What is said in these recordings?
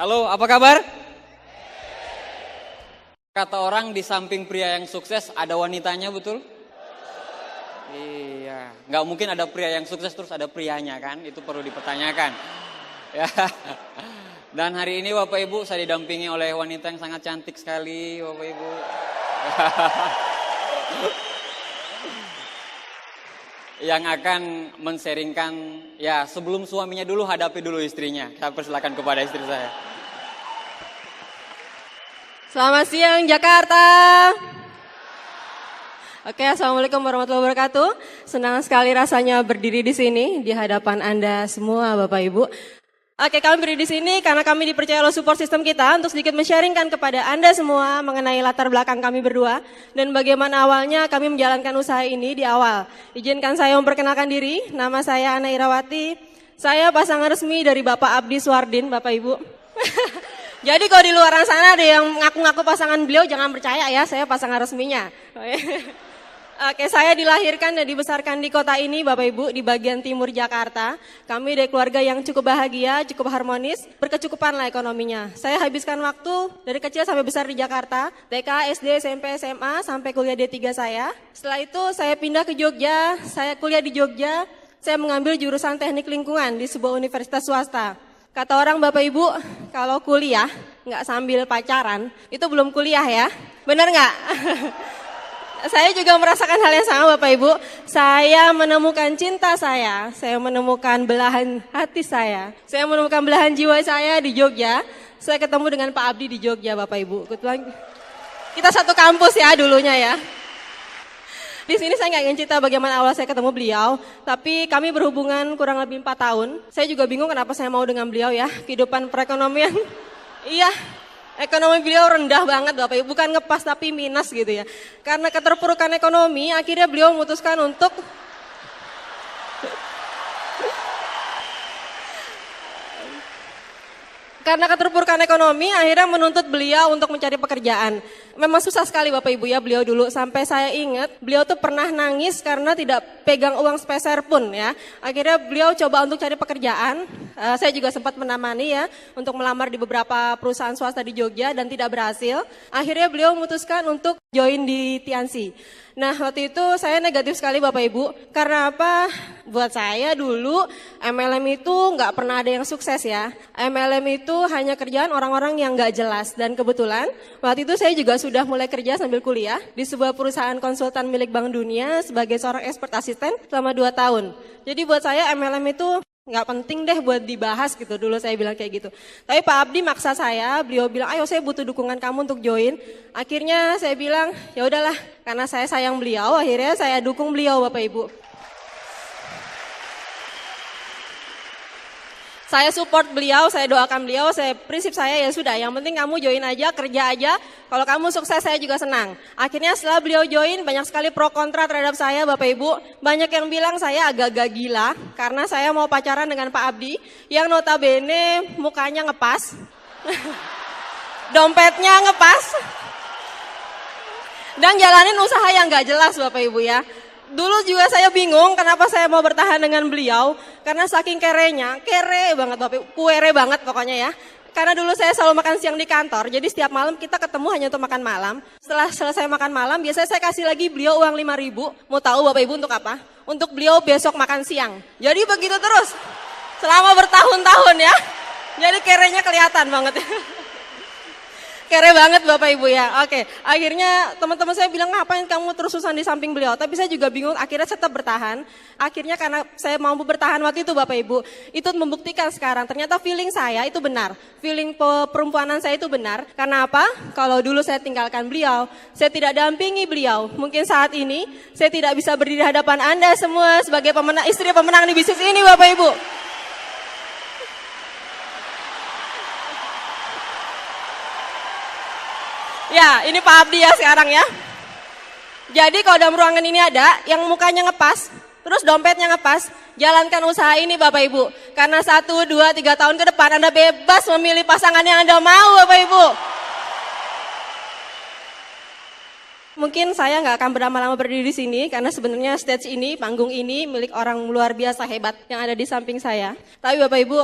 Halo, apa kabar? Kata orang di samping pria yang sukses ada wanitanya, betul? Iya, nggak mungkin ada pria yang sukses terus ada prianya kan? Itu perlu dipertanyakan. Ya. Dan hari ini Bapak Ibu saya didampingi oleh wanita yang sangat cantik sekali, Bapak Ibu. Yang akan men-sharingkan, ya sebelum suaminya dulu hadapi dulu istrinya. Saya persilakan kepada istri saya. Selamat siang Jakarta. Oke, assalamualaikum warahmatullahi wabarakatuh. Senang sekali rasanya berdiri di sini di hadapan Anda semua, Bapak Ibu. Oke, kami berdiri di sini karena kami dipercaya oleh support system kita untuk sedikit men-sharingkan kepada Anda semua mengenai latar belakang kami berdua dan bagaimana awalnya kami menjalankan usaha ini di awal. Izinkan saya memperkenalkan diri. Nama saya Ana Irawati. Saya pasangan resmi dari Bapak Abdi Suwardin, Bapak Ibu. Jadi kalau di luar sana ada yang ngaku-ngaku pasangan beliau, jangan percaya ya, saya pasangan resminya. Oke, saya dilahirkan dan dibesarkan di kota ini, Bapak Ibu, di bagian timur Jakarta. Kami dari keluarga yang cukup bahagia, cukup harmonis, berkecukupan lah ekonominya. Saya habiskan waktu dari kecil sampai besar di Jakarta, TK, SD, SMP, SMA, sampai kuliah D3 saya. Setelah itu saya pindah ke Jogja, saya kuliah di Jogja, saya mengambil jurusan teknik lingkungan di sebuah universitas swasta. Kata orang Bapak Ibu, kalau kuliah nggak sambil pacaran, itu belum kuliah ya. Benar nggak? Saya juga merasakan hal yang sama Bapak Ibu. Saya menemukan cinta saya menemukan belahan hati saya menemukan belahan jiwa saya di Jogja. Saya ketemu dengan Pak Abdi di Jogja Bapak Ibu. Kebetulan kita satu kampus ya dulunya ya. Di sini saya nggak ingin cerita bagaimana awal saya ketemu beliau, tapi kami berhubungan kurang lebih 4 tahun. Saya juga bingung kenapa saya mau dengan beliau ya, kehidupan perekonomian. Iya, ekonomi beliau rendah banget Bapak Ibu, bukan ngepas tapi minus gitu ya. Karena keterpurukan ekonomi, akhirnya beliau memutuskan untuk akhirnya menuntut beliau untuk mencari pekerjaan. Memang susah sekali Bapak Ibu ya beliau dulu. Sampai saya ingat beliau tuh pernah nangis karena tidak pegang uang sepeser pun ya. Akhirnya beliau coba untuk cari pekerjaan. Saya juga sempat menemani ya untuk melamar di beberapa perusahaan swasta di Jogja dan tidak berhasil. Akhirnya beliau memutuskan untuk join di Tiansi. Nah waktu itu saya negatif sekali Bapak Ibu. Karena apa? Buat saya dulu MLM itu nggak pernah ada yang sukses ya. MLM itu hanya kerjaan orang-orang yang nggak jelas. Dan kebetulan waktu itu saya juga sudah mulai kerja sambil kuliah di sebuah perusahaan konsultan milik Bank Dunia sebagai seorang expert asisten selama 2 tahun. Jadi buat saya MLM itu nggak penting deh buat dibahas gitu, dulu saya bilang kayak gitu. Tapi Pak Abdi maksa saya, beliau bilang ayo saya butuh dukungan kamu untuk join. Akhirnya saya bilang ya udahlah, karena saya sayang beliau, akhirnya saya dukung beliau Bapak Ibu. Saya support beliau, saya doakan beliau, prinsip saya ya sudah, yang penting kamu join aja, kerja aja, kalau kamu sukses saya juga senang. Akhirnya setelah beliau join, banyak sekali pro kontra terhadap saya Bapak Ibu. Banyak yang bilang saya agak-agak gila, karena saya mau pacaran dengan Pak Abdi, yang notabene mukanya ngepas, dompetnya ngepas, dan jalanin usaha yang gak jelas Bapak Ibu ya. Dulu juga saya bingung kenapa saya mau bertahan dengan beliau. Karena saking kere banget Bapak Ibu, kuere banget pokoknya ya. Karena dulu saya selalu makan siang di kantor, jadi setiap malam kita ketemu hanya untuk makan malam. Setelah selesai makan malam, biasanya saya kasih lagi beliau uang 5.000. Mau tahu Bapak Ibu untuk apa? Untuk beliau besok makan siang. Jadi begitu terus, selama bertahun-tahun ya. Jadi kerenya kelihatan banget ya. Kere banget Bapak Ibu ya. Oke, akhirnya teman-teman saya bilang ngapain kamu terus-terusan di samping beliau. Tapi saya juga bingung, akhirnya tetap bertahan. Akhirnya karena saya mampu bertahan waktu itu Bapak Ibu, itu membuktikan sekarang ternyata feeling saya itu benar. Feeling perempuanan saya itu benar. Karena apa? Kalau dulu saya tinggalkan beliau, saya tidak dampingi beliau. Mungkin saat ini saya tidak bisa berdiri di hadapan Anda semua sebagai istri pemenang di bisnis ini Bapak Ibu. Ya, ini Pak Abdi ya sekarang ya. Jadi kalau dalam ruangan ini ada yang mukanya ngepas, terus dompetnya ngepas, jalankan usaha ini Bapak Ibu. Karena 1, 2, 3 tahun ke depan Anda bebas memilih pasangan yang Anda mau Bapak Ibu. Mungkin saya nggak akan berlama-lama berdiri di sini karena sebenarnya stage ini, panggung ini milik orang luar biasa hebat yang ada di samping saya. Tapi Bapak Ibu,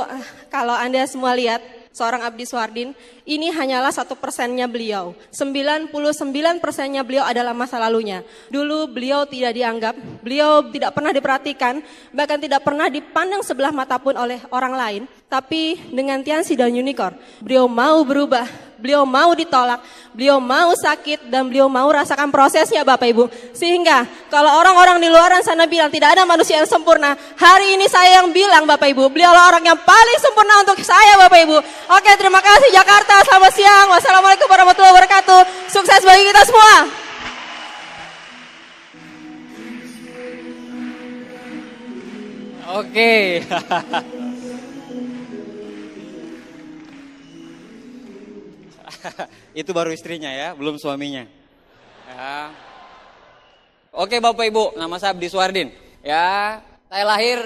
kalau Anda semua lihat, seorang Abdi Suardin, ini hanyalah 1%-nya beliau. 99%-nya beliau adalah masa lalunya. Dulu beliau tidak dianggap, beliau tidak pernah diperhatikan, bahkan tidak pernah dipandang sebelah mata pun oleh orang lain. Tapi dengan Tiansi dan Unicorn, beliau mau berubah, beliau mau ditolak, beliau mau sakit, dan beliau mau rasakan prosesnya Bapak Ibu. Sehingga kalau orang-orang di luar sana bilang tidak ada manusia yang sempurna, hari ini saya yang bilang Bapak Ibu, beliau adalah orang yang paling sempurna untuk saya Bapak Ibu. Oke, terima kasih Jakarta, selamat siang, wassalamualaikum warahmatullahi wabarakatuh, sukses bagi kita semua. Oke. Itu baru istrinya ya, belum suaminya. Ya. Oke Bapak Ibu, nama saya Abdi Suardin. Ya, saya lahir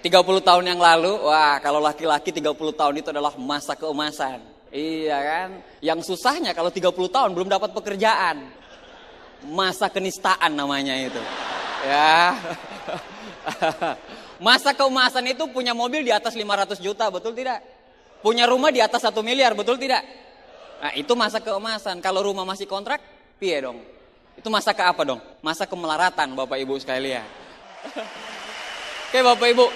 30 tahun yang lalu. Wah, kalau laki-laki 30 tahun itu adalah masa keemasan. Iya kan? Yang susahnya kalau 30 tahun belum dapat pekerjaan. Masa kenistaan namanya itu. Ya. Masa keemasan itu punya mobil di atas 500 juta, betul tidak? Punya rumah di atas 1 miliar, betul tidak? Nah, itu masa keemasan. Kalau rumah masih kontrak, piye dong? Itu masa ke apa dong? Masa kemelaratan Bapak Ibu sekalian. Oke Bapak Ibu.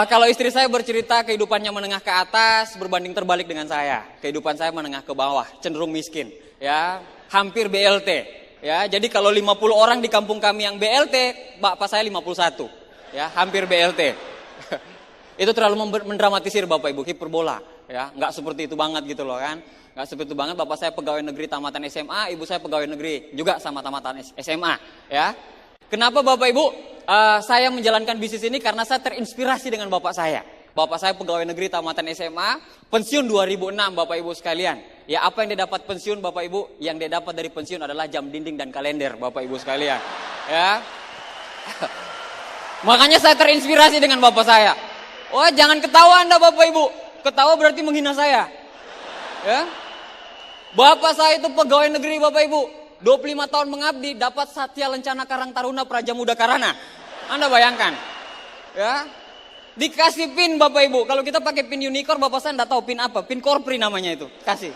Kalau istri saya bercerita kehidupannya menengah ke atas berbanding terbalik dengan saya. Kehidupan saya menengah ke bawah, cenderung miskin. Ya, hampir BLT. Ya, jadi kalau 50 orang di kampung kami yang BLT, bapak saya 51. Ya, hampir BLT. Itu terlalu mendramatisir Bapak Ibu, hiperbola. Ya, nggak seperti itu banget gitu loh kan. Nggak seperti itu banget, bapak saya pegawai negeri tamatan SMA, ibu saya pegawai negeri juga sama tamatan SMA. Ya, kenapa Bapak Ibu saya menjalankan bisnis ini? Karena saya terinspirasi dengan bapak saya. Bapak saya pegawai negeri tamatan SMA, pensiun 2006 Bapak Ibu sekalian. Ya, apa yang dia dapat pensiun Bapak Ibu? Yang dia dapat dari pensiun adalah jam dinding dan kalender Bapak Ibu sekalian. Ya. Makanya saya terinspirasi dengan bapak saya. Wah, jangan ketawa Anda Bapak Ibu. Ketawa berarti menghina saya. Ya. Bapak saya itu pegawai negeri Bapak Ibu. 25 tahun mengabdi, dapat Satya Lencana Karang Taruna Praja Muda Karana. Anda bayangkan. Ya. Dikasih pin Bapak Ibu. Kalau kita pakai pin Unicorn, bapak saya enggak tahu pin apa. Pin Korpri namanya itu. Kasih.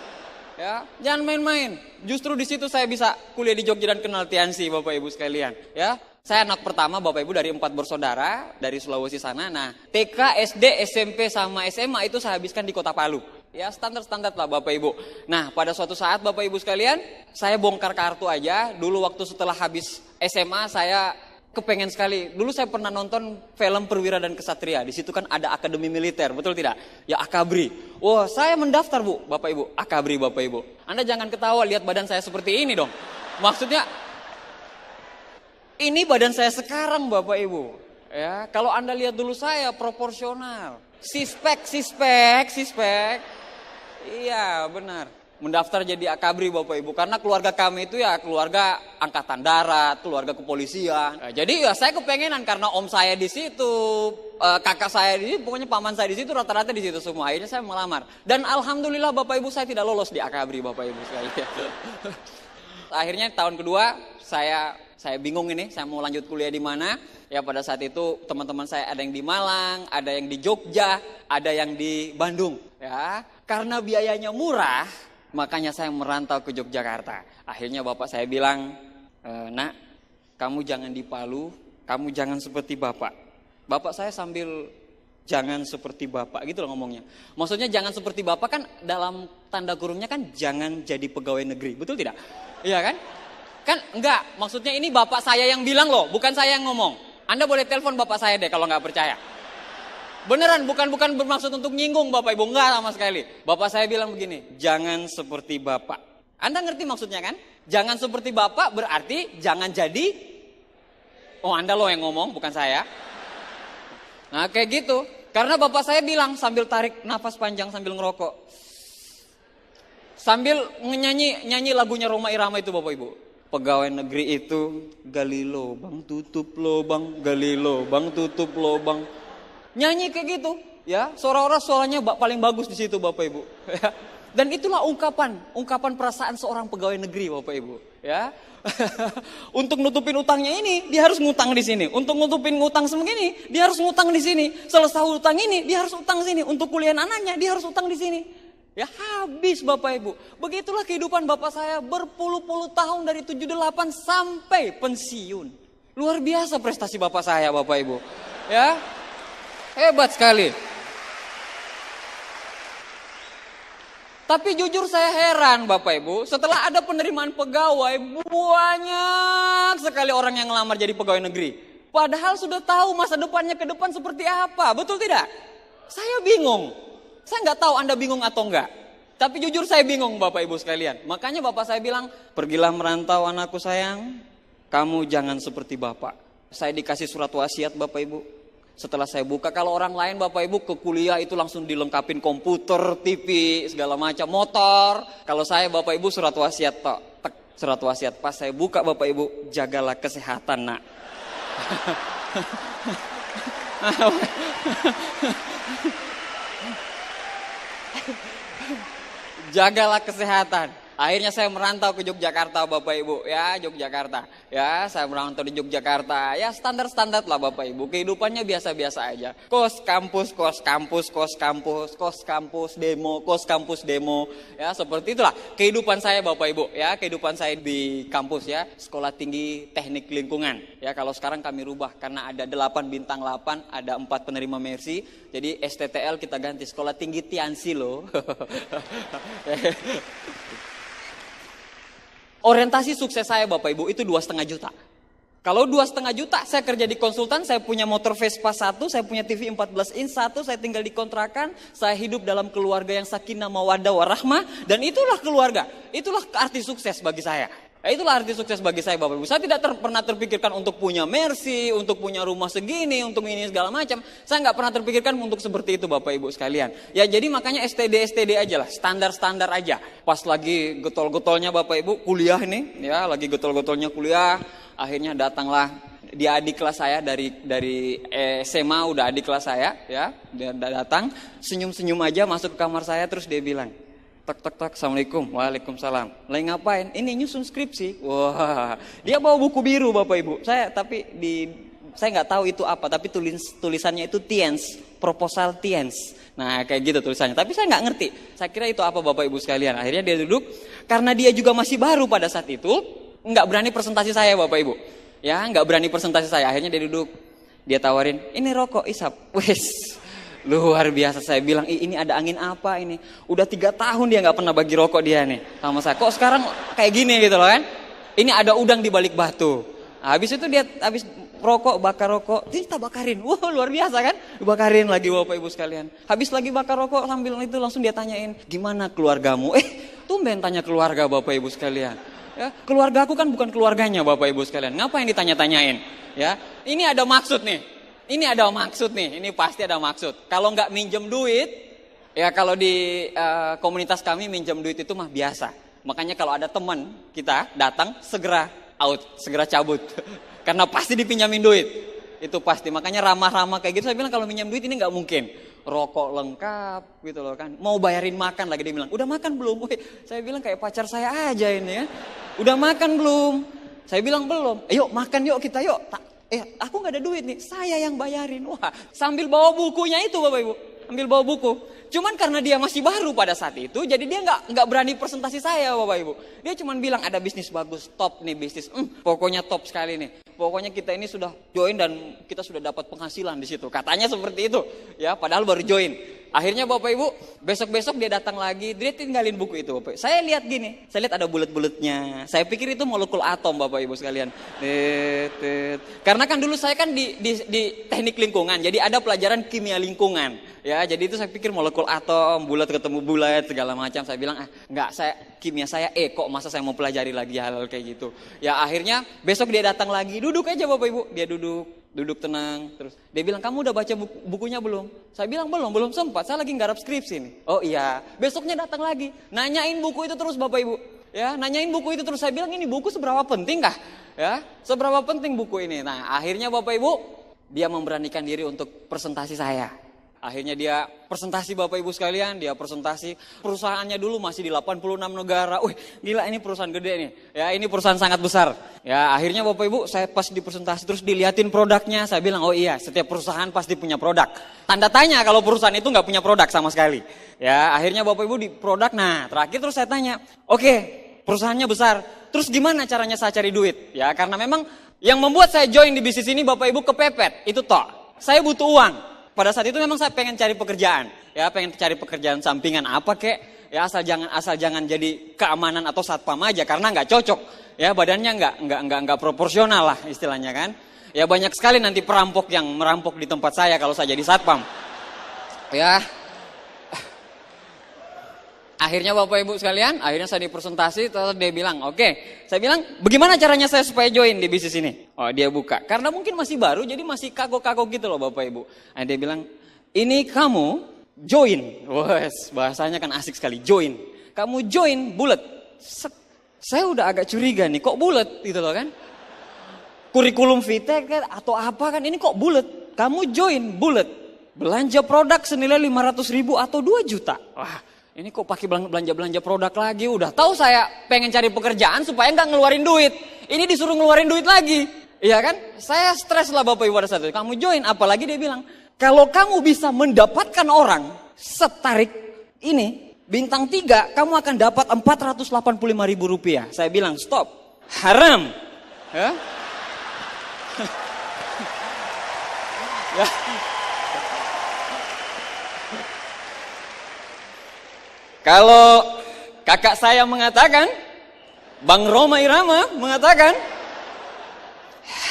Ya, jangan main-main. Justru di situ saya bisa kuliah di Jogja dan kenal Tiansi Bapak Ibu sekalian. Ya, saya anak pertama Bapak Ibu dari 4 bersaudara dari Sulawesi sana. Nah, TK, SD, SMP sama SMA itu saya habiskan di Kota Palu. Ya, standar-standar lah Bapak Ibu. Nah, pada suatu saat Bapak Ibu sekalian, saya bongkar kartu aja. Dulu waktu setelah habis SMA saya kepengen sekali. Dulu saya pernah nonton film Perwira dan Kesatria. Di situ kan ada akademi militer, betul tidak? Ya, Akabri. Wah, saya mendaftar Bu, Bapak Ibu. Akabri Bapak Ibu. Anda jangan ketawa lihat badan saya seperti ini dong. Maksudnya ini badan saya sekarang Bapak Ibu. Ya, kalau Anda lihat dulu saya proporsional. Sispek. Iya, benar. Mendaftar jadi Akabri Bapak Ibu. Karena keluarga kami itu ya keluarga angkatan darat, keluarga kepolisian. Jadi ya saya kepengenan karena om saya di situ, kakak saya di situ, pokoknya paman saya di situ, rata-rata di situ semua. Akhirnya saya melamar. Dan alhamdulillah Bapak Ibu saya tidak lolos di Akabri Bapak Ibu sekalian. Akhirnya tahun kedua saya bingung ini, saya mau lanjut kuliah di mana. Ya pada saat itu teman-teman saya ada yang di Malang, ada yang di Jogja, ada yang di Bandung. Ya, karena biayanya murah, makanya saya merantau ke Yogyakarta. Akhirnya bapak saya bilang, nak, kamu jangan di Palu, kamu jangan seperti bapak. Bapak saya sambil jangan seperti bapak gitu loh ngomongnya. Maksudnya jangan seperti bapak kan dalam tanda kurungnya kan jangan jadi pegawai negeri, betul tidak? Iya kan? Kan enggak, maksudnya ini bapak saya yang bilang loh, bukan saya yang ngomong. Anda boleh telepon bapak saya deh kalau nggak percaya. Beneran, bukan bermaksud untuk nyinggung Bapak Ibu, enggak sama sekali. Bapak saya bilang begini, jangan seperti Bapak. Anda ngerti maksudnya kan? Jangan seperti Bapak berarti jangan jadi, oh Anda loh yang ngomong, bukan saya. Nah kayak gitu, karena Bapak saya bilang sambil tarik nafas panjang sambil ngerokok. Sambil nyanyi lagunya Rhoma Irama itu Bapak Ibu. Pegawai negeri itu gali lubang, tutup lubang, gali lubang, tutup lubang. Nyanyi kayak gitu, ya, seolah-olah suaranya paling bagus di situ Bapak Ibu. Dan itulah ungkapan perasaan seorang pegawai negeri Bapak Ibu. ya. Untuk nutupin utangnya ini, dia harus ngutang di sini. Untuk nutupin ngutang segini, dia harus ngutang di sini. Selesai utang ini, dia harus utang sini. Untuk kuliah anaknya, dia harus utang di sini. Ya habis Bapak Ibu. Begitulah kehidupan Bapak saya berpuluh-puluh tahun dari 78 sampai pensiun. Luar biasa prestasi Bapak saya Bapak Ibu. Ya, hebat sekali. Tapi jujur saya heran Bapak Ibu, setelah ada penerimaan pegawai, banyak sekali orang yang ngelamar jadi pegawai negeri. Padahal sudah tahu masa depannya ke depan seperti apa, betul tidak? Saya bingung, saya nggak tahu Anda bingung atau enggak. Tapi jujur saya bingung Bapak Ibu sekalian. Makanya Bapak saya bilang, pergilah merantau anakku sayang, kamu jangan seperti Bapak. Saya dikasih surat wasiat Bapak Ibu. Setelah saya buka, kalau orang lain Bapak Ibu ke kuliah itu langsung dilengkapin komputer, TV, segala macam, motor. Kalau saya Bapak Ibu surat wasiat tok, surat wasiat. Pas saya buka Bapak Ibu, jagalah kesehatan nak. Jagalah kesehatan. Akhirnya saya merantau ke Yogyakarta Bapak Ibu, ya Yogyakarta. Ya, saya merantau di Yogyakarta. Ya standar-standar lah Bapak Ibu. Kehidupannya biasa-biasa aja. Kos kampus, kos kampus, kos kampus, kos kampus demo, kos kampus demo. Ya, seperti itulah kehidupan saya Bapak Ibu, ya, kehidupan saya di kampus ya, Sekolah Tinggi Teknik Lingkungan. Ya, kalau sekarang kami rubah karena ada 8 bintang 8, ada 4 penerima Mercy. Jadi STTL kita ganti Sekolah Tinggi Tiansi loh. Orientasi sukses saya Bapak Ibu itu 2,5 juta. Kalau 2,5 juta saya kerja di konsultan, saya punya motor Vespa 1, saya punya TV 14 inch 1, saya tinggal di kontrakan, saya hidup dalam keluarga yang sakinah mawaddah warahmah, dan itulah keluarga, itulah arti sukses bagi saya. Itulah arti sukses bagi saya Bapak Ibu. Saya tidak pernah terpikirkan untuk punya Mercy, untuk punya rumah segini, untuk ini segala macam. Saya nggak pernah terpikirkan untuk seperti itu Bapak Ibu sekalian. Ya jadi makanya STD aja lah, standar aja. Pas lagi getol-getolnya Bapak Ibu kuliah ini, ya lagi getol-getolnya kuliah, akhirnya datanglah dia adik kelas saya dari SMA udah adik kelas saya, ya dia datang senyum-senyum aja masuk ke kamar saya terus dia bilang. Tak, assalamualaikum, waalaikumsalam. Lagi ngapain? Ini nyusun skripsi. Wah, dia bawa buku biru Bapak Ibu. Saya nggak tahu itu apa, tapi tulisannya itu TIENS, proposal TIENS. Nah kayak gitu tulisannya. Tapi saya nggak ngerti. Saya kira itu apa Bapak Ibu sekalian. Akhirnya dia duduk, karena dia juga masih baru pada saat itu, nggak berani presentasi saya Bapak Ibu. Ya, nggak berani presentasi saya. Akhirnya dia duduk, dia tawarin, ini rokok isap. Wes. Luar biasa, saya bilang ini ada angin apa ini. Udah 3 tahun dia gak pernah bagi rokok dia nih sama saya. Kok sekarang kayak gini gitu loh kan. Ini ada udang di balik batu. Habis itu dia habis bakar rokok, kita bakarin. Wah luar biasa kan. Bakarin lagi Bapak Ibu sekalian. Habis lagi bakar rokok sambil itu langsung dia tanyain, gimana keluargamu? Tumben tanya keluarga Bapak Ibu sekalian. Ya, keluarga aku kan bukan keluarganya Bapak Ibu sekalian. Ngapain ditanya-tanyain? Ya, ini ada maksud nih. Ini ada maksud nih, ini pasti ada maksud. Kalau nggak minjem duit, ya kalau di komunitas kami minjem duit itu mah biasa. Makanya kalau ada teman kita datang, segera out, segera cabut. Karena pasti dipinjamin duit, itu pasti. Makanya ramah-ramah kayak gitu, saya bilang kalau minjem duit ini nggak mungkin. Rokok lengkap gitu loh kan. Mau bayarin makan lagi, dia bilang, udah makan belum? Saya bilang kayak pacar saya aja ini ya. Udah makan belum? Saya bilang belum. Yuk makan yuk kita yuk. Aku gak ada duit nih, saya yang bayarin. Wah, sambil bawa bukunya itu Bapak Ibu, ambil bawa buku. Cuman karena dia masih baru pada saat itu, jadi dia nggak berani presentasi saya Bapak Ibu. Dia cuman bilang ada bisnis bagus, top nih bisnis, pokoknya top sekali nih. Pokoknya kita ini sudah join dan kita sudah dapat penghasilan di situ. Katanya seperti itu, ya. Padahal baru join. Akhirnya Bapak Ibu, besok dia datang lagi, dia tinggalin buku itu Bapak Ibu. Saya lihat gini, saya lihat ada bulat-bulatnya. Saya pikir itu molekul atom Bapak Ibu sekalian. Karena kan dulu saya kan di teknik lingkungan, jadi ada pelajaran kimia lingkungan. Ya, jadi itu saya pikir molekul atom, bulat ketemu bulat segala macam. Saya bilang enggak, kimia saya kok masa saya mau pelajari lagi hal kayak gitu. Ya akhirnya besok dia datang lagi, duduk aja Bapak Ibu, dia duduk tenang terus. Dia bilang, "Kamu udah baca bukunya belum?" Saya bilang, "Belum sempat. Saya lagi nggarap skripsi nih." "Oh iya." Besoknya datang lagi, nanyain buku itu terus Bapak Ibu. Ya, nanyain buku itu terus. Saya bilang, "Ini buku seberapa penting kah?" Ya, seberapa penting buku ini. Nah, akhirnya Bapak Ibu, dia memberanikan diri untuk presentasi saya. Akhirnya dia presentasi Bapak Ibu sekalian, dia presentasi perusahaannya dulu masih di 86 negara. Wih, gila ini perusahaan gede nih. Ya, ini perusahaan sangat besar. Ya, akhirnya Bapak Ibu saya pas di presentasi terus diliatin produknya. Saya bilang, oh iya, setiap perusahaan pasti punya produk. Tanda tanya kalau perusahaan itu nggak punya produk sama sekali. Ya, akhirnya Bapak Ibu di produk. Nah, terakhir terus saya tanya, oke, perusahaannya besar. Terus gimana caranya saya cari duit? Ya, karena memang yang membuat saya join di bisnis ini Bapak Ibu kepepet. Itu toh. Saya butuh uang. Pada saat itu memang saya pengen cari pekerjaan, ya pengen cari pekerjaan sampingan apa kek, ya asal jangan jadi keamanan atau satpam aja karena nggak cocok, ya badannya nggak proporsional lah istilahnya kan, ya banyak sekali nanti perampok yang merampok di tempat saya kalau saya jadi satpam, ya. Akhirnya Bapak Ibu sekalian, akhirnya saya dipresentasi, terus dia bilang, oke. Saya bilang, bagaimana caranya saya supaya join di bisnis ini? Oh dia buka, karena mungkin masih baru, jadi masih kagok-kagok gitu loh Bapak Ibu. Nah, dia bilang, ini kamu join. Wes, bahasanya kan asik sekali, join. Kamu join, bulet. Saya udah agak curiga nih, kok bulet gitu loh kan? Kurikulum vitae kan, atau apa kan, ini kok bulet? Kamu join, bulet. Belanja produk senilai 500.000 atau 2 juta. Wah. Ini kok pakai belanja produk lagi, udah tahu saya pengen cari pekerjaan supaya nggak ngeluarin duit. Ini disuruh ngeluarin duit lagi, iya kan? Saya stres lah Bapak Ibu pada saat itu. Kamu join, apalagi dia bilang, kalau kamu bisa mendapatkan orang setarik ini, bintang 3, kamu akan dapat 485.000 rupiah. Saya bilang, stop, haram. Ya? Ya. Kalau kakak saya mengatakan, Bang Roma Irama mengatakan,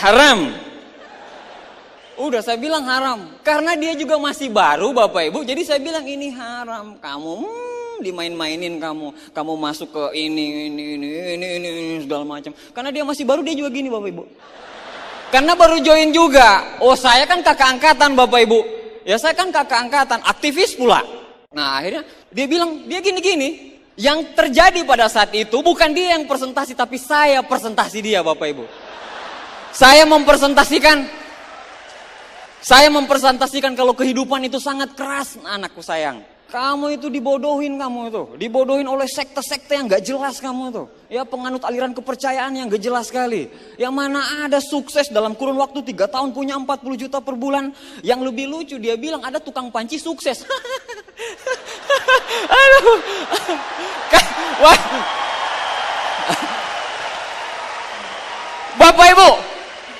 haram. Udah saya bilang haram. Karena dia juga masih baru Bapak Ibu, jadi saya bilang ini haram. Kamu dimain-mainin kamu. Kamu masuk ke ini segala macam. Karena dia masih baru, dia juga gini Bapak Ibu. Karena baru join juga. Oh saya kan kakak angkatan Bapak Ibu. Ya saya kan kakak angkatan, aktivis pula. Nah akhirnya dia bilang, dia gini-gini. Yang terjadi pada saat itu bukan dia yang presentasi, tapi saya presentasi dia Bapak Ibu. Saya mempresentasikan kalau kehidupan itu sangat keras anakku sayang. Kamu itu dibodohin dibodohin oleh sekte-sekte yang gak jelas kamu itu. Ya penganut aliran kepercayaan yang gak jelas sekali. Yang mana ada sukses dalam kurun waktu 3 tahun punya 40 juta per bulan. Yang lebih lucu dia bilang ada tukang panci sukses. Aduh. Wah. Bapak Ibu,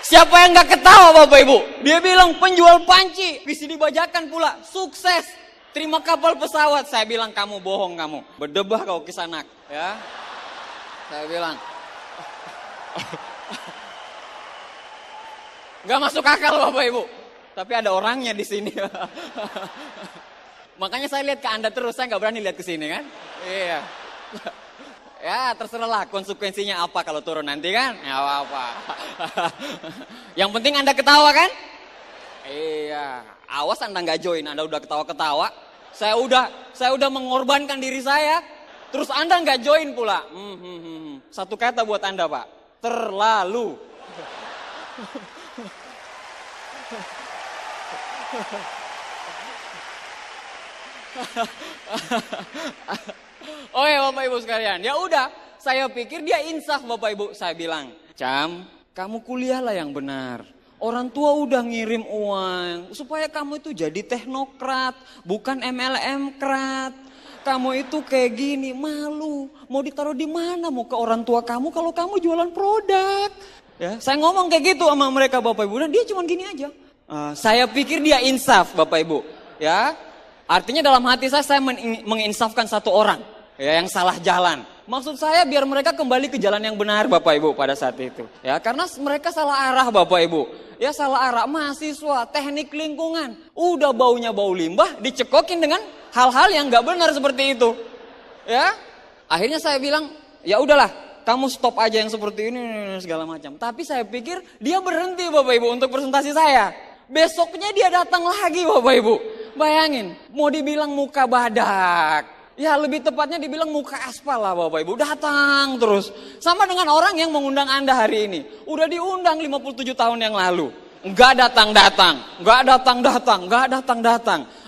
siapa yang gak ketawa Bapak Ibu? Dia bilang penjual panci, bisa dibajakan pula, sukses. Terima kapal pesawat. Saya bilang kamu bohong kamu. Berdebah kau kisanak. Ya. Saya bilang. Gak masuk akal Bapak Ibu. Tapi ada orangnya di sini. Makanya saya lihat ke Anda terus. Saya gak berani lihat ke sini kan. Iya. Ya terserah lah konsekuensinya apa kalau turun nanti kan. Ya apa-apa. Yang penting Anda ketawa kan. Iya, awas Anda nggak join, Anda udah ketawa-ketawa. Saya udah mengorbankan diri saya, terus Anda nggak join pula. Satu kata buat Anda Pak, terlalu. Oh ya Bapak Ibu sekalian, ya udah, saya pikir dia insaf Bapak Ibu. Saya bilang, Cam, kamu kuliahlah yang benar. Orang tua udah ngirim uang supaya kamu itu jadi teknokrat, bukan MLM krat. Kamu itu kayak gini, malu. Mau ditaruh di mana? Mau ke orang tua kamu kalau kamu jualan produk. Ya, saya ngomong kayak gitu sama mereka Bapak Ibu, dan dia cuma gini aja. Saya pikir dia insaf Bapak Ibu. Ya, artinya dalam hati saya menginsafkan satu orang ya, yang salah jalan. Maksud saya biar mereka kembali ke jalan yang benar Bapak Ibu pada saat itu. Ya, karena mereka salah arah Bapak Ibu. Ya salah arah, mahasiswa, teknik lingkungan. Udah baunya bau limbah, dicekokin dengan hal-hal yang gak benar seperti itu. Ya, akhirnya saya bilang, ya udahlah, kamu stop aja yang seperti ini segala macam. Tapi saya pikir dia berhenti Bapak Ibu untuk presentasi saya. Besoknya dia datang lagi Bapak Ibu. Bayangin, mau dibilang muka badak. Ya lebih tepatnya dibilang muka aspal lah Bapak Ibu. Datang terus. Sama dengan orang yang mengundang Anda hari ini. Udah diundang 57 tahun yang lalu. Enggak datang-datang.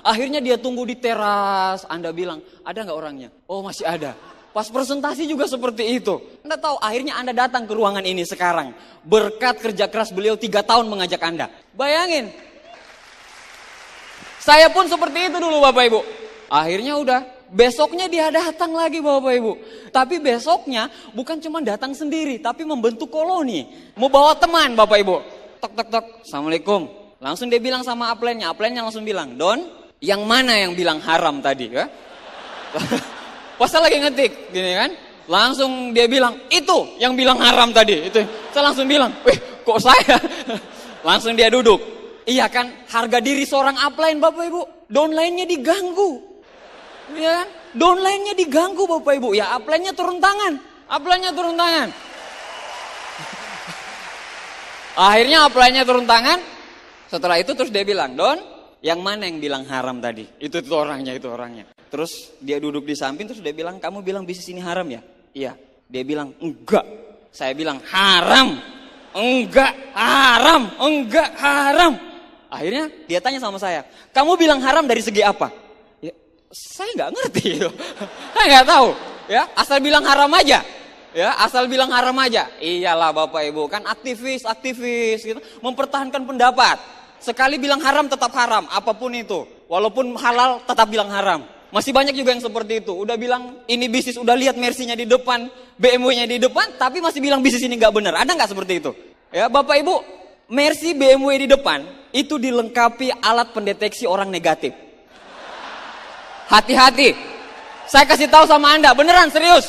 Akhirnya dia tunggu di teras. Anda bilang, ada nggak orangnya? Oh masih ada. Pas presentasi juga seperti itu. Anda tahu, akhirnya Anda datang ke ruangan ini sekarang. Berkat kerja keras beliau 3 tahun mengajak Anda. Bayangin. Saya pun seperti itu dulu Bapak Ibu. Akhirnya udah. Besoknya dia datang lagi Bapak Ibu. Tapi besoknya bukan cuma datang sendiri, tapi membentuk koloni. Mau bawa teman Bapak Ibu. Tok tok tok. Assalamualaikum. Langsung dia bilang sama upline-nya. Upline-nya langsung bilang, Don, yang mana yang bilang haram tadi? Ya? Pas saya lagi ngetik, gini kan, langsung dia bilang, itu yang bilang haram tadi. Itu, saya langsung bilang, kok saya? Langsung dia duduk. Iya kan, harga diri seorang upline Bapak Ibu, downline-nya diganggu. Iya kan, downline-nya diganggu Bapak Ibu. Ya upline-nya turun tangan, upline-nya turun tangan. Akhirnya upline-nya turun tangan. Setelah itu terus dia bilang, Don, yang mana yang bilang haram tadi? Itu orangnya, itu orangnya. Terus dia duduk di samping, terus dia bilang, kamu bilang bisnis ini haram ya? Iya. Dia bilang, enggak. Saya bilang, haram. Enggak, haram. Enggak, haram. Akhirnya dia tanya sama saya, kamu bilang haram dari segi apa? Ya, saya nggak ngerti. Saya nggak tahu. Ya, asal bilang haram aja. Ya, asal bilang haram aja. Iyalah Bapak Ibu, kan aktivis gitu, mempertahankan pendapat. Sekali bilang haram tetap haram, apapun itu. Walaupun halal tetap bilang haram. Masih banyak juga yang seperti itu. Udah bilang ini bisnis, udah lihat Mercy-nya di depan, BMW-nya di depan, tapi masih bilang bisnis ini nggak benar. Ada nggak seperti itu? Ya Bapak Ibu, Mercy BMW di depan itu dilengkapi alat pendeteksi orang negatif. Hati-hati. Saya kasih tahu sama Anda, beneran serius.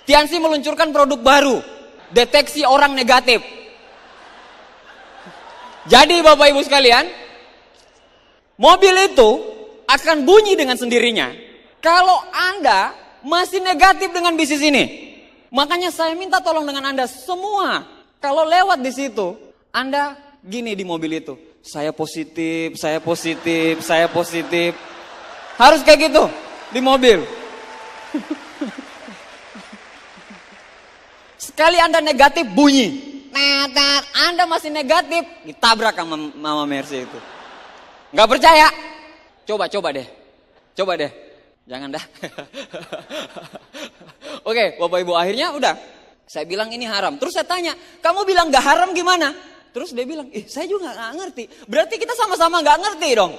Tiansi meluncurkan produk baru, deteksi orang negatif. Jadi Bapak Ibu sekalian, mobil itu akan bunyi dengan sendirinya kalau Anda masih negatif dengan bisnis ini. Makanya saya minta tolong dengan Anda semua, kalau lewat di situ, Anda gini di mobil itu, saya positif, saya positif, saya positif. Harus kayak gitu di mobil. Sekali Anda negatif bunyi. Anda masih negatif, ditabrak sama Mama Mercy itu. Nggak percaya? Coba deh. Jangan dah. Oke, Bapak Ibu, akhirnya udah. Saya bilang ini haram. Terus saya tanya, kamu bilang nggak haram gimana? Terus dia bilang, saya juga nggak ngerti. Berarti kita sama-sama nggak ngerti dong.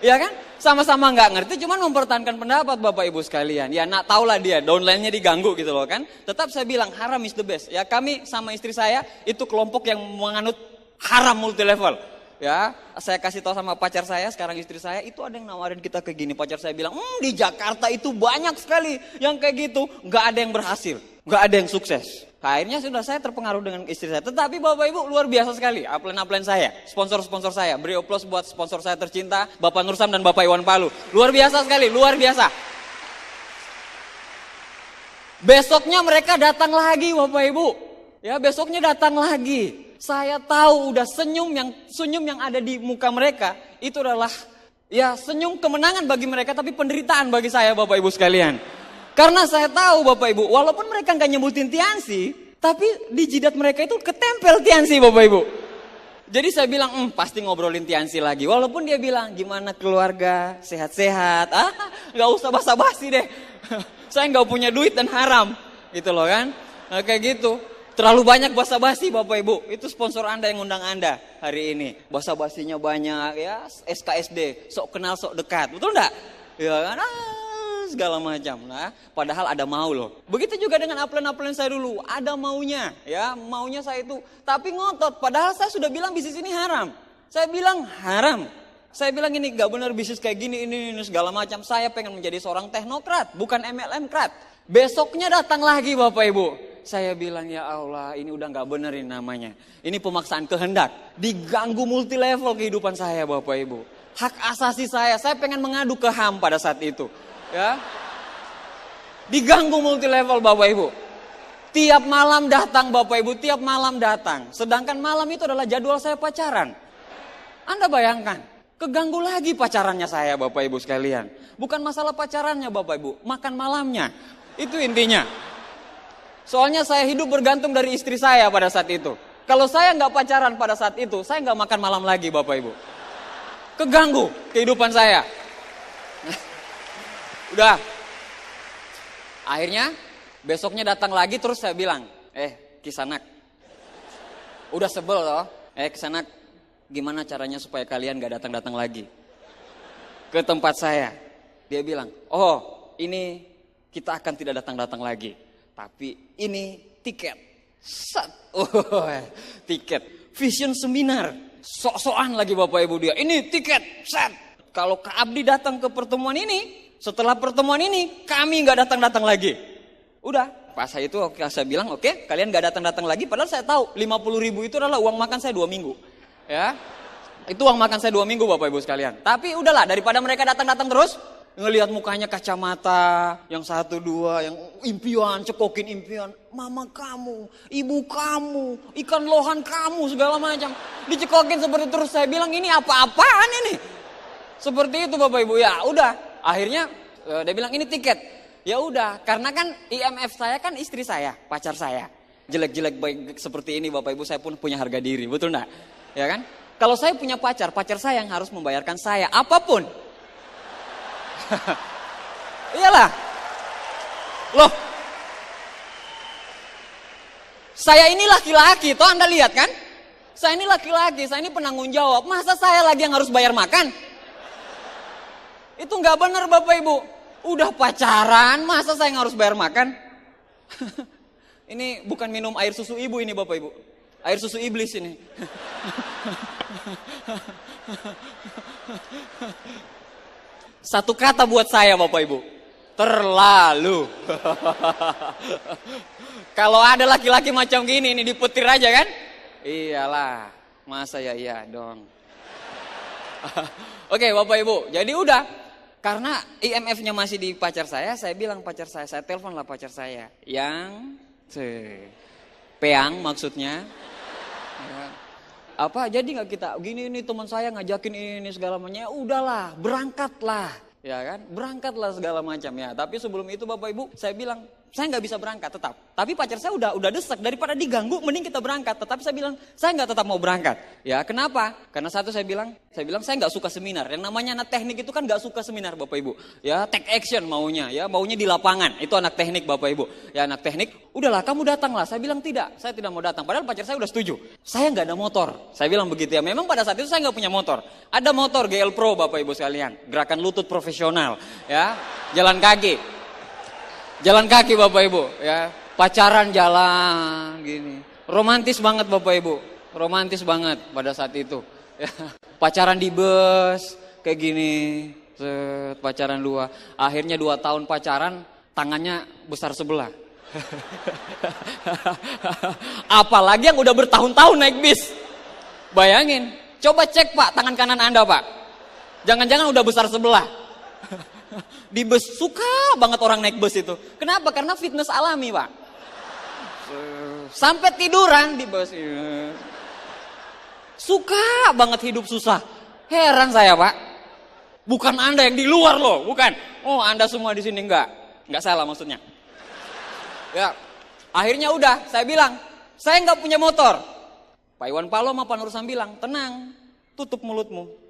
Ya kan? Sama-sama nggak ngerti, cuman mempertahankan pendapat Bapak Ibu sekalian. Ya nak tahulah dia, downline-nya diganggu gitu loh kan. Tetap saya bilang haram is the best. Ya kami sama istri saya itu kelompok yang menganut haram multi level. Ya, saya kasih tahu sama pacar saya, sekarang istri saya, itu ada yang nawarin kita kayak gini. Pacar saya bilang, di Jakarta itu banyak sekali yang kayak gitu. Nggak ada yang berhasil, nggak ada yang sukses. Akhirnya sudah saya terpengaruh dengan istri saya. Tetapi Bapak Ibu luar biasa sekali, upline-upline saya, sponsor-sponsor saya. Beri aplaus buat sponsor saya tercinta, Bapak Nursam dan Bapak Iwan Palu. Luar biasa sekali, luar biasa. Besoknya mereka datang lagi Bapak Ibu. Ya, besoknya datang lagi. Saya tahu udah senyum yang ada di muka mereka itu adalah ya senyum kemenangan bagi mereka, tapi penderitaan bagi saya Bapak Ibu sekalian. Karena saya tahu Bapak Ibu, walaupun mereka nggak nyebutin Tiansi, tapi di jidat mereka itu ketempel Tiansi Bapak Ibu. Jadi saya bilang, pasti ngobrolin Tiansi lagi. Walaupun dia bilang, gimana keluarga, sehat-sehat, nggak usah basa-basi deh. Saya nggak punya duit dan haram, gitu loh kan. Nah, kayak gitu. Terlalu banyak basa-basi Bapak Ibu. Itu sponsor Anda yang undang Anda hari ini. Basa-basinya banyak ya, SKSD, sok kenal sok dekat. Betul enggak? Ya kan? Segala macam. Nah, padahal ada mau loh. Begitu juga dengan upline-upline saya dulu, ada maunya, ya, maunya saya itu. Tapi ngotot, padahal saya sudah bilang bisnis ini haram. Saya bilang haram. Saya bilang ini gak benar bisnis kayak gini, ini segala macam. Saya pengen menjadi seorang teknokrat, bukan MLM-krat. Besoknya datang lagi Bapak Ibu. Saya bilang ya Allah, ini udah gak benar ini namanya. Ini pemaksaan kehendak. Diganggu multi level kehidupan saya Bapak Ibu. Hak asasi saya pengen mengadu ke HAM pada saat itu. Ya, diganggu multi level Bapak Ibu. Tiap malam datang Bapak Ibu, tiap malam datang. Sedangkan malam itu adalah jadwal saya pacaran. Anda bayangkan, keganggu lagi pacarannya saya Bapak Ibu sekalian. Bukan masalah pacarannya Bapak Ibu, makan malamnya. Itu intinya. Soalnya saya hidup bergantung dari istri saya pada saat itu. Kalau saya nggak pacaran pada saat itu, saya nggak makan malam lagi Bapak Ibu. Keganggu kehidupan saya. Udah. Akhirnya besoknya datang lagi terus saya bilang, Kisanak, udah sebel loh. Kisanak, gimana caranya supaya kalian gak datang-datang lagi ke tempat saya? Dia bilang, oh ini kita akan tidak datang-datang lagi. Tapi ini tiket. Set. Tiket. Vision seminar. Sok-sokan lagi Bapak Ibu dia. Ini tiket. Set. Kalau Kak Abdi datang ke pertemuan ini, setelah pertemuan ini kami gak datang-datang lagi. Udah. Pas saya itu saya bilang oke, kalian gak datang-datang lagi. Padahal saya tahu 50.000 itu adalah uang makan saya 2 minggu. Ya. Itu uang makan saya 2 minggu Bapak Ibu sekalian. Tapi udahlah, daripada mereka datang-datang terus, ngelihat mukanya kacamata, yang 1, 2, yang impian, cekokin impian. Mama kamu, ibu kamu, ikan lohan kamu, segala macam. Dicekokin seperti terus, saya bilang ini apa-apaan ini? Seperti itu Bapak Ibu, ya udah. Akhirnya dia bilang ini tiket. Ya udah, karena kan IMF saya kan istri saya, pacar saya. Jelek-jelek baik seperti ini Bapak Ibu, saya pun punya harga diri, betul enggak? Ya kan? Kalau saya punya pacar, pacar saya yang harus membayarkan saya apapun. Iyalah. Loh. Saya ini laki-laki, toh Anda lihat kan? Saya ini laki-laki, saya ini penanggung jawab. Masa saya lagi yang harus bayar makan? Itu nggak benar Bapak Ibu. Udah pacaran, masa saya yang harus bayar makan? Ini bukan minum air susu ibu ini Bapak Ibu. Air susu iblis ini. Satu kata buat saya Bapak Ibu. Terlalu. Kalau ada laki-laki macam gini, ini dipetir aja kan? Iyalah, masa ya iya dong. Oke Bapak Ibu, jadi udah. Karena IMF-nya masih di pacar saya bilang pacar saya telepon lah pacar saya. Yang peang maksudnya. Ya. Apa jadi nggak kita gini ini teman saya ngajakin ini segala macam, ya udahlah berangkatlah, ya kan, berangkatlah segala macam ya. Tapi sebelum itu Bapak Ibu saya bilang saya nggak bisa berangkat tetap. Tapi pacar saya udah desak, daripada diganggu mending kita berangkat. Tetapi saya bilang saya nggak tetap mau berangkat. Ya kenapa? Karena satu saya bilang saya nggak suka seminar. Yang namanya anak teknik itu kan nggak suka seminar Bapak Ibu. Ya take action maunya, ya maunya di lapangan. Itu anak teknik Bapak Ibu. Ya anak teknik, udahlah kamu datanglah. Saya bilang tidak, saya tidak mau datang. Padahal pacar saya udah setuju. Saya nggak ada motor. Saya bilang begitu ya. Memang pada saat itu saya nggak punya motor. Ada motor GL Pro Bapak Ibu sekalian. Gerakan lutut profesional. Ya jalan kaki. Jalan kaki Bapak Ibu, ya pacaran jalan gini, romantis banget Bapak Ibu, romantis banget pada saat itu. Ya. Pacaran di bus kayak gini, pacaran 2, akhirnya 2 tahun pacaran, tangannya besar sebelah. Apalagi yang udah bertahun-tahun naik bis, bayangin, coba cek Pak tangan kanan Anda Pak, jangan-jangan udah besar sebelah. Di bus suka banget orang naik bus itu. Kenapa? Karena fitness alami Pak. Sampai tiduran di bus. Suka banget hidup susah. Heran saya Pak. Bukan Anda yang di luar loh, bukan. Oh Anda semua di sini enggak salah maksudnya. Ya, akhirnya udah saya bilang saya nggak punya motor. Pak Iwan Palom sama Pak Nur Sam bilang tenang, tutup mulutmu.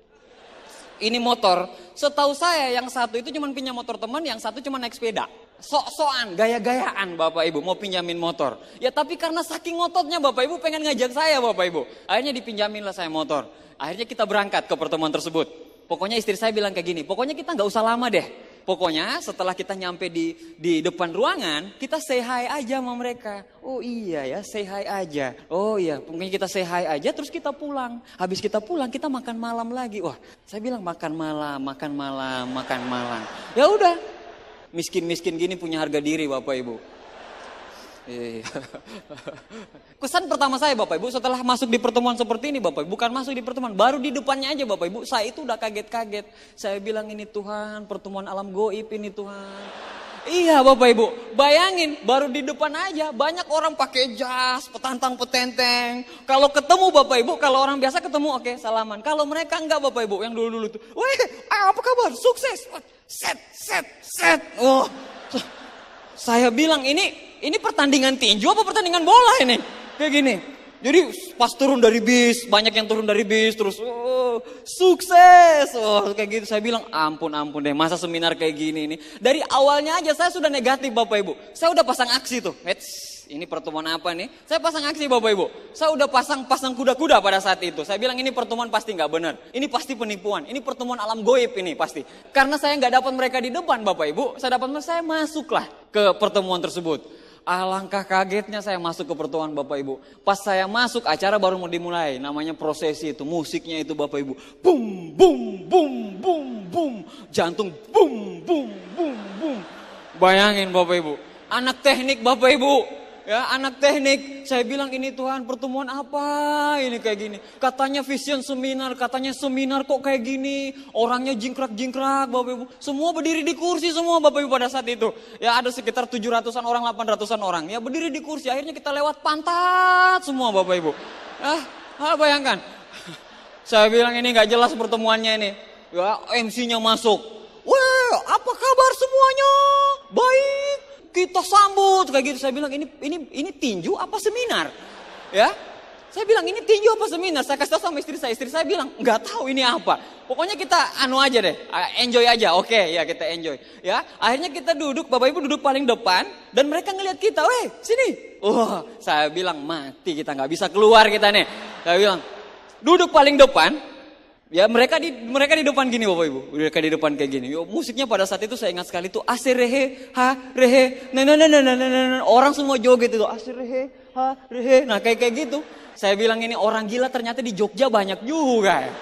Ini motor, setahu saya yang satu itu cuma pinjam motor teman, yang satu cuma naik sepeda. Sok-sokan, gaya-gayaan Bapak Ibu mau pinjamin motor. Ya tapi karena saking ngototnya Bapak Ibu pengen ngajak saya Bapak Ibu. Akhirnya dipinjamin lah saya motor. Akhirnya kita berangkat ke pertemuan tersebut. Pokoknya istri saya bilang kayak gini, pokoknya kita nggak usah lama deh. Pokoknya setelah kita nyampe di depan ruangan, kita say hi aja sama mereka. Oh iya ya, say hi aja. Oh iya, pokoknya kita say hi aja terus kita pulang. Habis kita pulang, kita makan malam lagi. Wah, saya bilang makan malam. Ya udah, miskin-miskin gini punya harga diri Bapak Ibu. Kesan pertama saya Bapak Ibu setelah masuk di pertemuan seperti ini Bapak Ibu, bukan masuk di pertemuan, baru di depannya aja Bapak Ibu, saya itu udah kaget-kaget. Saya bilang ini Tuhan, pertemuan alam goib ini Tuhan. Iya Bapak Ibu, bayangin baru di depan aja banyak orang pakai jas, petantang-petenteng. Kalau ketemu Bapak Ibu, kalau orang biasa ketemu oke, salaman. Kalau mereka enggak Bapak Ibu, yang dulu-dulu tuh, weh apa kabar, sukses, set. Oh, saya bilang ini pertandingan tinju apa pertandingan bola ini? Kayak gini. Jadi pas turun dari bis, banyak yang turun dari bis terus sukses. Oh, kayak gitu. Saya bilang, ampun deh, masa seminar kayak gini nih. Dari awalnya aja saya sudah negatif Bapak Ibu. Saya udah pasang aksi tuh. Ini pertemuan apa nih? Saya pasang aksi Bapak Ibu. Saya udah pasang kuda-kuda pada saat itu. Saya bilang ini pertemuan pasti nggak benar. Ini pasti penipuan. Ini pertemuan alam goib ini pasti. Karena saya nggak dapat mereka di depan Bapak Ibu. Saya masuklah ke pertemuan tersebut. Alangkah kagetnya saya masuk ke pertemuan Bapak Ibu. Pas saya masuk acara baru mau dimulai. Namanya prosesi itu. Musiknya itu Bapak Ibu. Bum, bum, bum, bum, bum. Jantung bum, bum, bum, bum. Bayangin Bapak Ibu. Anak teknik Bapak Ibu. Ya, anak teknik, saya bilang ini Tuhan pertemuan apa ini kayak gini. Katanya vision seminar, katanya seminar kok kayak gini. Orangnya jingkrak-jingkrak Bapak Ibu. Semua berdiri di kursi semua Bapak Ibu pada saat itu. Ya ada sekitar 700-an orang, 800-an orang. Ya berdiri di kursi, akhirnya kita lewat pantat semua Bapak Ibu. Bayangkan. Saya bilang ini gak jelas pertemuannya ini. Ya MC-nya masuk. Wah apa kabar semuanya? Baik. Kita sambut kayak gitu. Saya bilang ini tinju apa seminar? Ya. Saya bilang ini tinju apa seminar? Saya kasih tahu sama istri saya. Istri saya bilang nggak tahu ini apa. Pokoknya kita aja deh, enjoy aja. Oke, ya kita enjoy. Ya, akhirnya kita duduk, Bapak Ibu duduk paling depan dan mereka ngelihat kita, "Weh, sini." Wah, saya bilang mati kita nggak bisa keluar kita nih. Saya bilang duduk paling depan. Ya mereka di depan gini Bapak Ibu. Mereka di depan kayak gini. Yo, musiknya pada saat itu saya ingat sekali tuh rehe, ha, rehe. Orang semua joget itu rehe, ha, rehe. Nah kayak gitu. Saya bilang ini orang gila ternyata di Jogja banyak juga ya.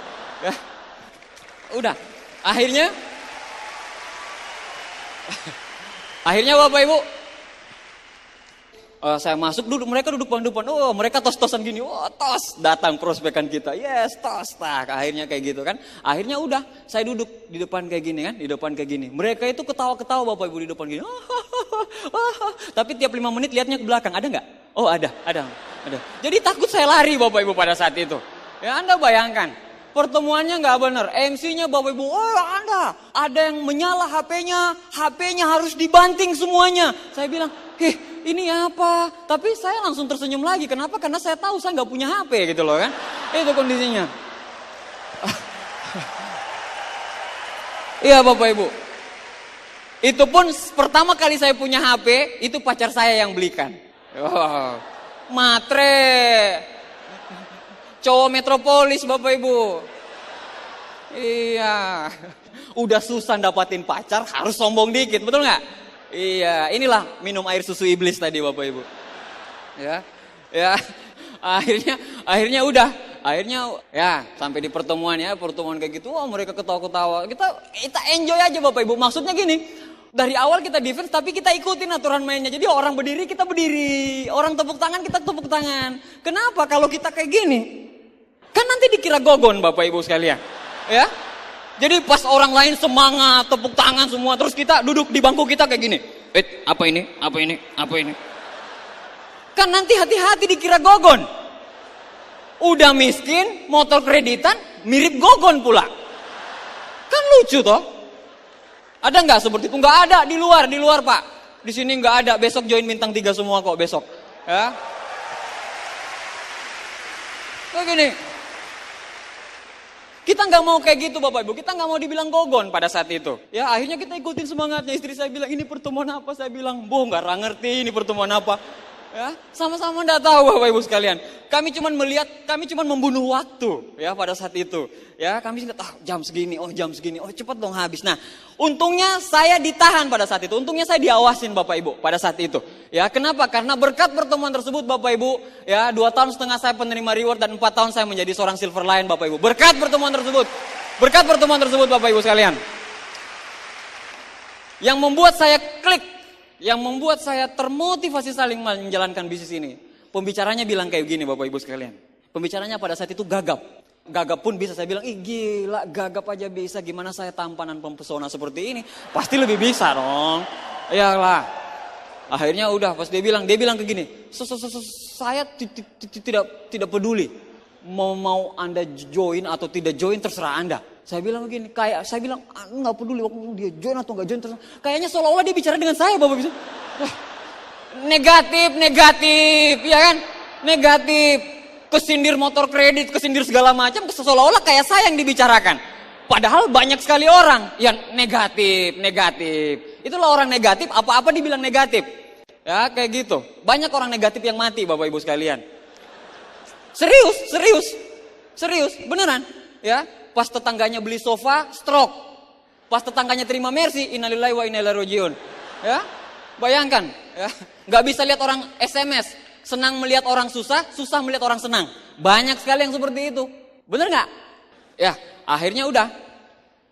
Udah. Akhirnya Bapak Ibu saya masuk mereka duduk paling depan. Oh, mereka tos-tosan gini. Oh, tos. Datang prospekan kita. Yes, tos. Akhirnya kayak gitu kan. Akhirnya udah, saya duduk di depan kayak gini kan, di depan kayak gini. Mereka itu ketawa-ketawa Bapak Ibu di depan gini. Tapi tiap 5 menit lihatnya ke belakang, ada nggak? Oh, ada. Jadi takut saya lari Bapak Ibu pada saat itu. Ya, Anda bayangkan. Pertemuannya nggak benar. MC-nya Bapak Ibu, ada yang menyala HP-nya harus dibanting semuanya. Saya bilang, ini apa? Tapi saya langsung tersenyum lagi. Kenapa? Karena saya tahu saya nggak punya HP gitu loh kan. Itu kondisinya. Iya Bapak Ibu. Itu pun pertama kali saya punya HP, itu pacar saya yang belikan. Oh, matre. Cowok metropolis Bapak Ibu. Iya. Udah susah dapatin pacar, harus sombong dikit, betul nggak? Iya, inilah minum air susu iblis tadi Bapak Ibu. Ya. Akhirnya udah. Akhirnya ya sampai di pertemuan kayak gitu. Wah, mereka ketawa-ketawa. Kita enjoy aja Bapak Ibu. Maksudnya gini, dari awal kita defense tapi kita ikutin aturan mainnya. Jadi orang berdiri kita berdiri, orang tepuk tangan kita tepuk tangan. Kenapa? Kalau kita kayak gini, kan nanti dikira gogon Bapak Ibu sekalian. Ya. Jadi pas orang lain semangat, tepuk tangan semua, terus kita duduk di bangku kita kayak gini. Apa ini? Kan nanti hati-hati dikira gogon. Udah miskin, motor kreditan, mirip gogon pula. Kan lucu toh? Ada nggak seperti itu? Nggak ada di luar Pak. Di sini nggak ada. Besok join bintang 3 semua kok besok. Ya. Begini. Kita nggak mau kayak gitu Bapak Ibu, kita nggak mau dibilang gogon pada saat itu. Ya akhirnya kita ikutin semangatnya. Istri saya bilang ini pertemuan apa? Saya bilang nggak ngerti ini pertemuan apa. Ya sama-sama nggak tahu Bapak Ibu sekalian. Kami cuma melihat, kami cuma membunuh waktu ya pada saat itu. Ya kami nggak tahu jam segini, cepat dong habis. Nah untungnya saya ditahan pada saat itu. Untungnya saya diawasin Bapak Ibu pada saat itu. Ya kenapa? Karena berkat pertemuan tersebut Bapak Ibu, ya 2,5 tahun saya penerima reward dan 4 tahun saya menjadi seorang silver lion Bapak Ibu. Berkat pertemuan tersebut Bapak Ibu sekalian. Yang membuat saya klik, yang membuat saya termotivasi saling menjalankan bisnis ini. Pembicaranya bilang kayak gini Bapak Ibu sekalian. Pembicaranya pada saat itu gagap. Gagap pun bisa, saya bilang, gila gagap aja bisa, gimana saya tampanan pempesona seperti ini. Pasti lebih bisa dong. Iyalah. Akhirnya udah pas dia bilang kayak gini, saya tidak peduli mau Anda join atau tidak join terserah Anda. Saya bilang begini, saya bilang nggak peduli dia join atau nggak join terserah. Kayaknya seolah-olah dia bicara dengan saya Bapak bisa. Negatif, ya kan? Negatif. kesindir motor kredit, kesindir segala macam, seolah-olah kayak saya yang dibicarakan. Padahal banyak sekali orang yang negatif. Itulah orang negatif, apa-apa dibilang negatif. Ya kayak gitu. Banyak orang negatif yang mati Bapak Ibu sekalian. Serius, beneran. Ya, pas tetangganya beli sofa, stroke. Pas tetangganya terima mercy, innalillahi wa inna ilaihi rajiun. Ya, bayangkan. Ya, nggak bisa lihat orang SMS, senang melihat orang susah, susah melihat orang senang. Banyak sekali yang seperti itu. Bener nggak? Ya, akhirnya udah.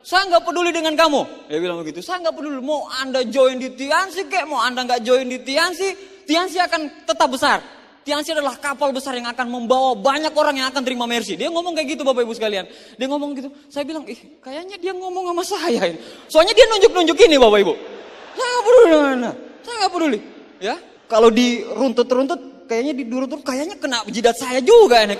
Saya nggak peduli dengan kamu. Dia bilang begitu. Saya nggak peduli. Mau Anda join di Tiansi kek, mau Anda nggak join di Tiansi, Tiansi akan tetap besar. Tiansi adalah kapal besar yang akan membawa banyak orang yang akan terima mercy. Dia ngomong kayak gitu Bapak Ibu sekalian. Dia ngomong gitu. Saya bilang, kayaknya dia ngomong sama saya ini. Soalnya dia nunjuk-nunjuk ini Bapak Ibu. Saya nggak peduli dengan Anda. Saya nggak peduli. Ya, kalau diruntut-runtut, kayaknya diruntut, kayaknya kena jidat saya juga ini.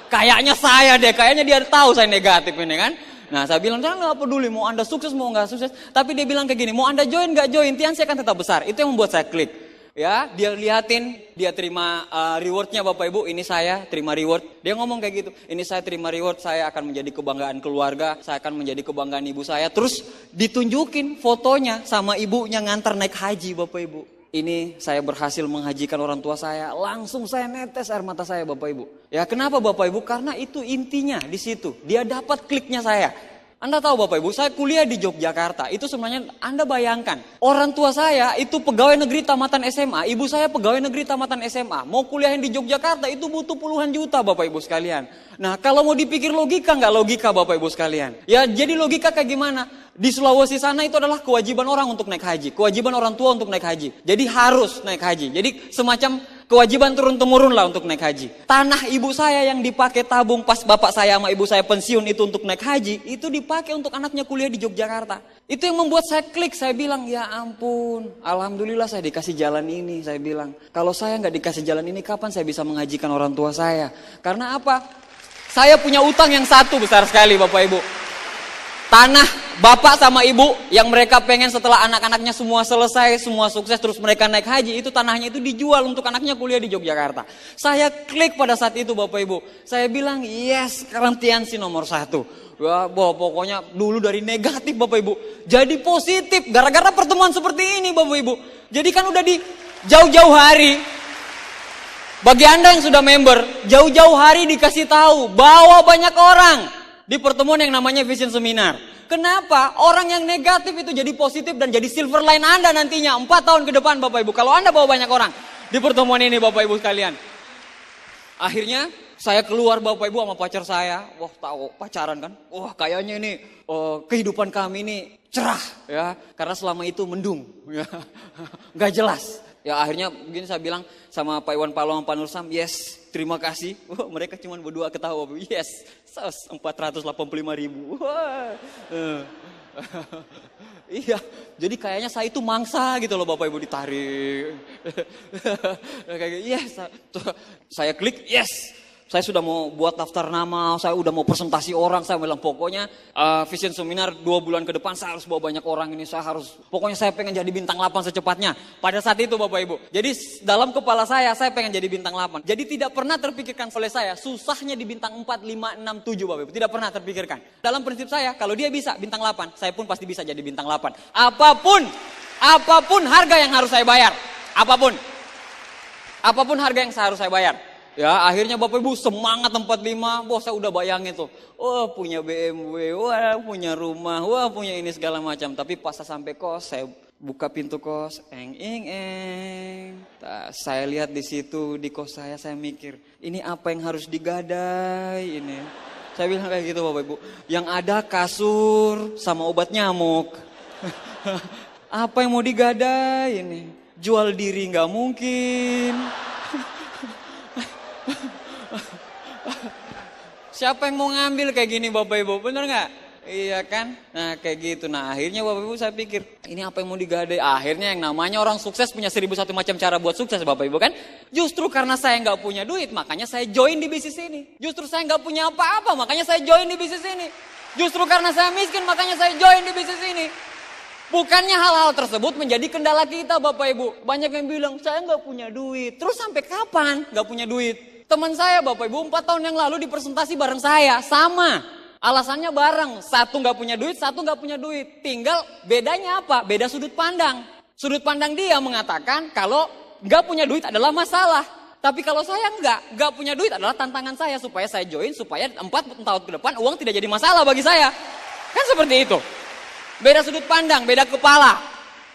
Kayaknya saya deh, kayaknya dia tahu saya negatif ini kan. Nah saya bilang, saya nggak peduli mau Anda sukses mau nggak sukses. Tapi dia bilang kayak gini, mau Anda join nggak join, Tiansi akan tetap besar. Itu yang membuat saya klik. Ya, dia liatin, dia terima rewardnya Bapak Ibu, ini saya terima reward. Dia ngomong kayak gitu, ini saya terima reward, saya akan menjadi kebanggaan keluarga, saya akan menjadi kebanggaan ibu saya. Terus ditunjukin fotonya sama ibunya ngantar naik haji Bapak Ibu. Ini saya berhasil menghajikan orang tua saya, langsung saya netes air mata saya Bapak Ibu. Ya kenapa Bapak Ibu? Karena itu intinya di situ. Dia dapat kliknya saya. Anda tahu Bapak Ibu, saya kuliah di Yogyakarta. Itu sebenarnya Anda bayangkan, orang tua saya itu pegawai negeri tamatan SMA, ibu saya pegawai negeri tamatan SMA. Mau kuliahin di Yogyakarta itu butuh puluhan juta Bapak Ibu sekalian. Nah kalau mau dipikir logika, nggak logika Bapak Ibu sekalian. Ya jadi logika kayak gimana? Di Sulawesi sana itu adalah kewajiban orang untuk naik haji. Kewajiban orang tua untuk naik haji. Jadi harus naik haji. Jadi semacam kewajiban turun-temurun lah untuk naik haji. Tanah ibu saya yang dipakai tabung pas bapak saya sama ibu saya pensiun itu untuk naik haji. Itu dipakai untuk anaknya kuliah di Yogyakarta. Itu yang membuat saya klik. Saya bilang ya ampun. Alhamdulillah saya dikasih jalan ini. Saya bilang kalau saya nggak dikasih jalan ini kapan saya bisa menghajikan orang tua saya. Karena apa? Saya punya utang yang satu besar sekali Bapak Ibu. Tanah bapak sama ibu yang mereka pengen setelah anak-anaknya semua selesai, semua sukses, terus mereka naik haji, itu tanahnya itu dijual untuk anaknya kuliah di Yogyakarta. Saya klik pada saat itu Bapak Ibu. Saya bilang yes, sekarang Tiansi nomor 1. Ya, pokoknya dulu dari negatif Bapak Ibu jadi positif gara-gara pertemuan seperti ini Bapak Ibu. Jadi kan udah di jauh-jauh hari. Bagi Anda yang sudah member, jauh-jauh hari dikasih tahu, bawa banyak orang di pertemuan yang namanya Vision Seminar. Kenapa? Orang yang negatif itu jadi positif dan jadi silver line Anda nantinya 4 tahun ke depan Bapak Ibu. Kalau Anda bawa banyak orang di pertemuan ini Bapak Ibu sekalian. Akhirnya saya keluar Bapak Ibu sama pacar saya. Wah tahu pacaran kan. Wah kayaknya ini kehidupan kami ini cerah ya. Karena selama itu mendung ya. Gak jelas. Ya akhirnya begini saya bilang sama Pak Iwan Paloh sama Pak Nursam, yes terima kasih. Mereka cuma berdua ketawa, yes 485.000. Wah. Iya, jadi kayaknya saya itu mangsa gitu loh Bapak Ibu ditarik. Kayak yes, saya klik yes. Saya sudah mau buat daftar nama, saya udah mau presentasi orang, saya bilang pokoknya Vision Seminar 2 bulan ke depan saya harus bawa banyak orang ini, pokoknya saya pengen jadi bintang 8 secepatnya. Pada saat itu Bapak Ibu, jadi dalam kepala saya pengen jadi bintang 8. Jadi tidak pernah terpikirkan oleh saya, susahnya di bintang 4, 5, 6, 7 Bapak Ibu, tidak pernah terpikirkan. Dalam prinsip saya, kalau dia bisa bintang 8, saya pun pasti bisa jadi bintang 8. Apapun harga yang harus saya bayar, apapun harga yang harus saya bayar. Ya akhirnya Bapak Ibu semangat 45, wah saya udah bayangin tuh, wah punya BMW, wah punya rumah, wah punya ini segala macam. Tapi pas saya sampai kos, saya buka pintu kos, saya lihat di situ di kos saya mikir, ini apa yang harus digadai ini? Saya bilang kayak gitu Bapak Ibu, yang ada kasur sama obat nyamuk. Apa yang mau digadai ini? Jual diri nggak mungkin. Siapa yang mau ngambil kayak gini Bapak Ibu, bener gak? Iya kan? Nah kayak gitu, nah akhirnya Bapak Ibu saya pikir, ini apa yang mau digadai? Akhirnya yang namanya orang sukses punya 1001 macam cara buat sukses Bapak Ibu kan? Justru karena saya gak punya duit, makanya saya join di bisnis ini. Justru saya gak punya apa-apa, makanya saya join di bisnis ini. Justru karena saya miskin, makanya saya join di bisnis ini. Bukannya hal-hal tersebut menjadi kendala kita Bapak Ibu. Banyak yang bilang, saya gak punya duit. Terus sampai kapan gak punya duit? Teman saya Bapak Ibu 4 tahun yang lalu di presentasi bareng saya, sama. Alasannya bareng, satu nggak punya duit, satu nggak punya duit. Tinggal bedanya apa? Beda sudut pandang. Sudut pandang dia mengatakan kalau nggak punya duit adalah masalah. Tapi kalau saya nggak punya duit adalah tantangan saya supaya saya join, supaya 4 tahun ke depan uang tidak jadi masalah bagi saya. Kan seperti itu. Beda sudut pandang, beda kepala.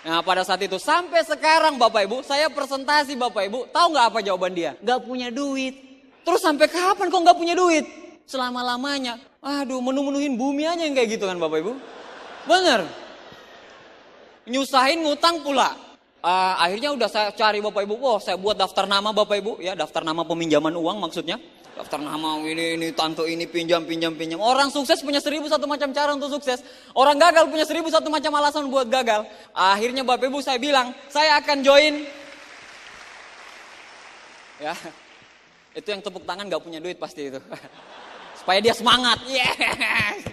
Nah pada saat itu sampai sekarang Bapak Ibu, saya presentasi Bapak Ibu, tahu nggak apa jawaban dia? Nggak punya duit. Terus sampai kapan kok nggak punya duit? Selama-lamanya. Aduh, menu-menuhin bumi aja yang kayak gitu kan Bapak Ibu. Bener. Nyusahin ngutang pula. Akhirnya udah saya cari Bapak Ibu. Wah, saya buat daftar nama Bapak Ibu. Ya, daftar nama peminjaman uang maksudnya. Daftar nama ini, tante ini, pinjam. Orang sukses punya 1001 macam cara untuk sukses. Orang gagal punya 1001 macam alasan buat gagal. Akhirnya Bapak Ibu saya bilang, saya akan join. Ya. Itu yang tepuk tangan gak punya duit pasti itu. Supaya dia semangat. Yes.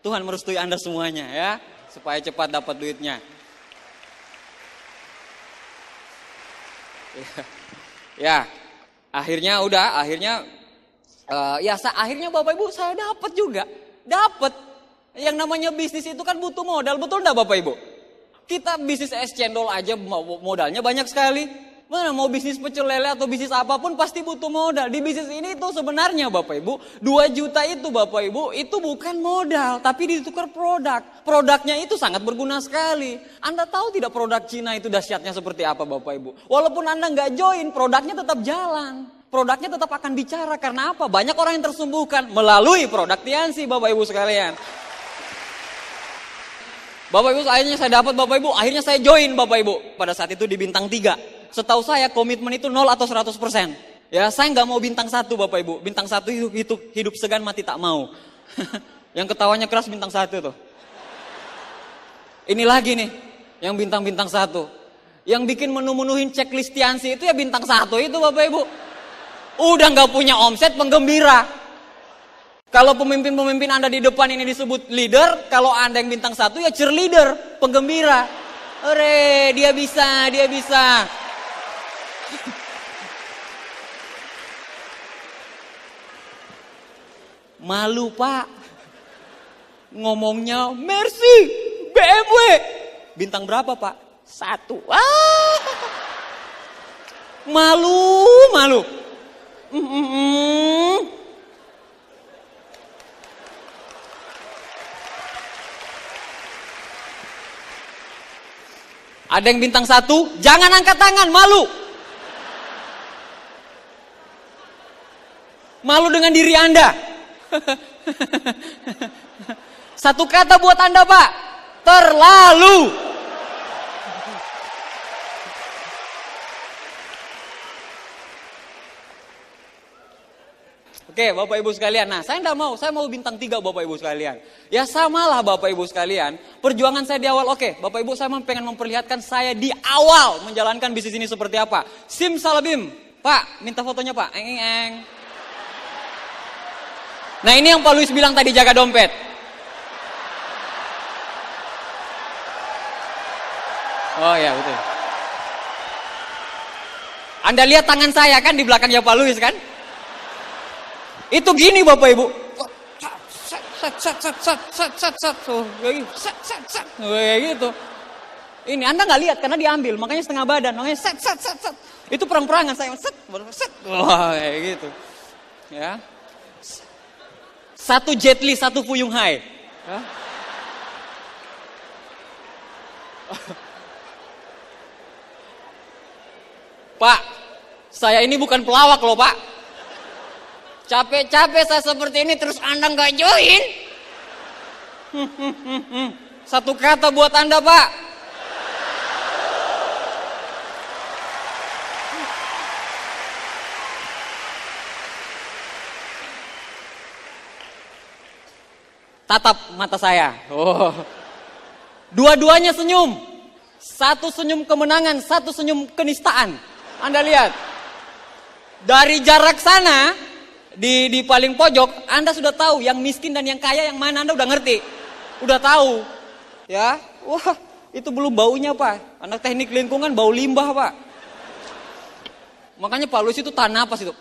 Tuhan merestui Anda semuanya ya. Supaya cepat dapat duitnya. Ya. Akhirnya Bapak Ibu saya dapat juga. Dapat. Yang namanya bisnis itu kan butuh modal. Betul enggak Bapak Ibu? Kita bisnis es cendol aja modalnya banyak sekali. Mana mau bisnis pecel lele atau bisnis apapun pasti butuh modal. Di bisnis ini tuh sebenarnya Bapak Ibu, 2 juta itu Bapak Ibu, itu bukan modal, tapi ditukar produk. Produknya itu sangat berguna sekali. Anda tahu tidak produk Cina itu dahsyatnya seperti apa Bapak Ibu? Walaupun Anda nggak join, produknya tetap jalan. Produknya tetap akan bicara, karena apa? Banyak orang yang tersembuhkan melalui produk Tiansi Bapak Ibu sekalian. Bapak Ibu, akhirnya saya dapat Bapak Ibu, akhirnya saya join Bapak Ibu. Pada saat itu di bintang 3. Setahu saya komitmen itu 0 atau 100%. Ya, saya nggak mau bintang 1 Bapak Ibu. Bintang 1 itu hidup segan mati tak mau. Yang ketawanya keras bintang 1 tuh. Ini lagi nih, yang bintang-bintang 1. Yang bikin menu-menuhin checklist Tiansi itu ya bintang 1 itu Bapak Ibu. Udah nggak punya omset penggembira. Kalau pemimpin-pemimpin Anda di depan ini disebut leader, kalau Anda yang bintang 1 ya cheerleader, penggembira. Ore, dia bisa. Malu Pak. Ngomongnya Mercy, BMW. Bintang berapa Pak? 1. Malu. Ada yang bintang 1, jangan angkat tangan, malu. Malu dengan diri Anda. Satu kata buat Anda Pak, terlalu. Oke Bapak Ibu sekalian, nah saya mau bintang 3 Bapak Ibu sekalian. Ya samalah Bapak Ibu sekalian, perjuangan saya di awal, oke Bapak Ibu saya pengen memperlihatkan saya di awal menjalankan bisnis ini seperti apa. Simsalabim, Pak minta fotonya Pak, eng. Nah ini yang Pak Luis bilang tadi, jaga dompet. Oh ya betul. Anda lihat tangan saya kan di belakangnya Pak Luis kan? Itu gini Bapak Ibu. Kayak gitu. Ini Anda nggak lihat karena diambil, makanya setengah badan, makanya set. Itu perang-perangan saya set. Wah, kayak gitu. Ya. 1 Jet Li, 1 Fuyung Hai. Ya. Pak, saya ini bukan pelawak loh Pak. Capek-capek saya seperti ini terus Anda nggak join. Satu kata buat Anda Pak. Tatap mata saya. Oh. Dua-duanya senyum. 1 senyum kemenangan, 1 senyum kenistaan. Anda lihat. Dari jarak sana, di paling pojok, Anda sudah tahu yang miskin dan yang kaya yang mana, Anda udah ngerti. Udah tahu. Ya. Wah, itu belum baunya Pak. Anak teknik lingkungan bau limbah Pak. Makanya Pak Luis itu tahan napas itu.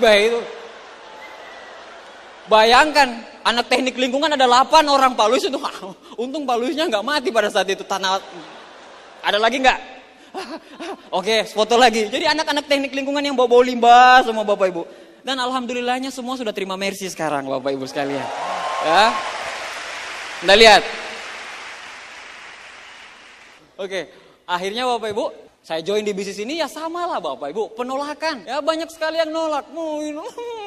Baik itu. Bayangkan, anak teknik lingkungan ada 8 orang, Pak Luis itu. Untung Pak Luisnya nggak mati pada saat itu. Ada lagi nggak? Oke, foto lagi. Jadi anak-anak teknik lingkungan yang bawa limbah semua Bapak Ibu. Dan alhamdulillahnya semua sudah terima mercy sekarang Bapak Ibu sekalian. Ya. Anda lihat. Oke, akhirnya Bapak Ibu, saya join di bisnis ini ya sama lah Bapak Ibu, penolakan. Ya banyak sekali yang nolak.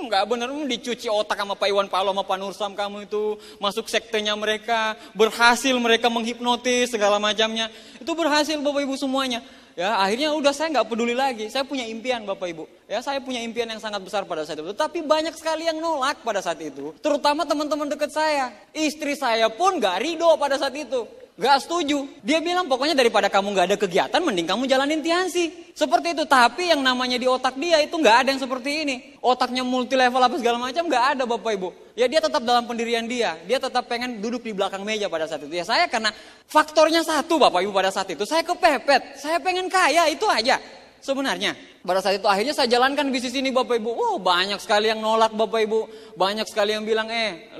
Nggak benar, dicuci otak sama Pak Iwan Palo sama Pak Nursam kamu itu. Masuk sektenya mereka, berhasil mereka menghipnotis segala macamnya. Itu berhasil Bapak Ibu semuanya. Ya akhirnya udah saya nggak peduli lagi. Saya punya impian Bapak Ibu. Ya saya punya impian yang sangat besar pada saat itu. Tapi banyak sekali yang nolak pada saat itu. Terutama teman-teman dekat saya. Istri saya pun nggak ridho pada saat itu. Gak setuju. Dia bilang pokoknya daripada kamu gak ada kegiatan mending kamu jalanin Tiansi. Seperti itu. Tapi yang namanya di otak dia itu gak ada yang seperti ini. Otaknya multi level apa segala macam gak ada Bapak Ibu. Ya dia tetap dalam pendirian dia. Dia tetap pengen duduk di belakang meja pada saat itu. Ya saya karena faktornya satu Bapak Ibu pada saat itu. Saya kepepet. Saya pengen kaya itu aja. Sebenarnya pada saat itu akhirnya saya jalankan bisnis ini Bapak Ibu. Wow banyak sekali yang nolak Bapak Ibu. Banyak sekali yang bilang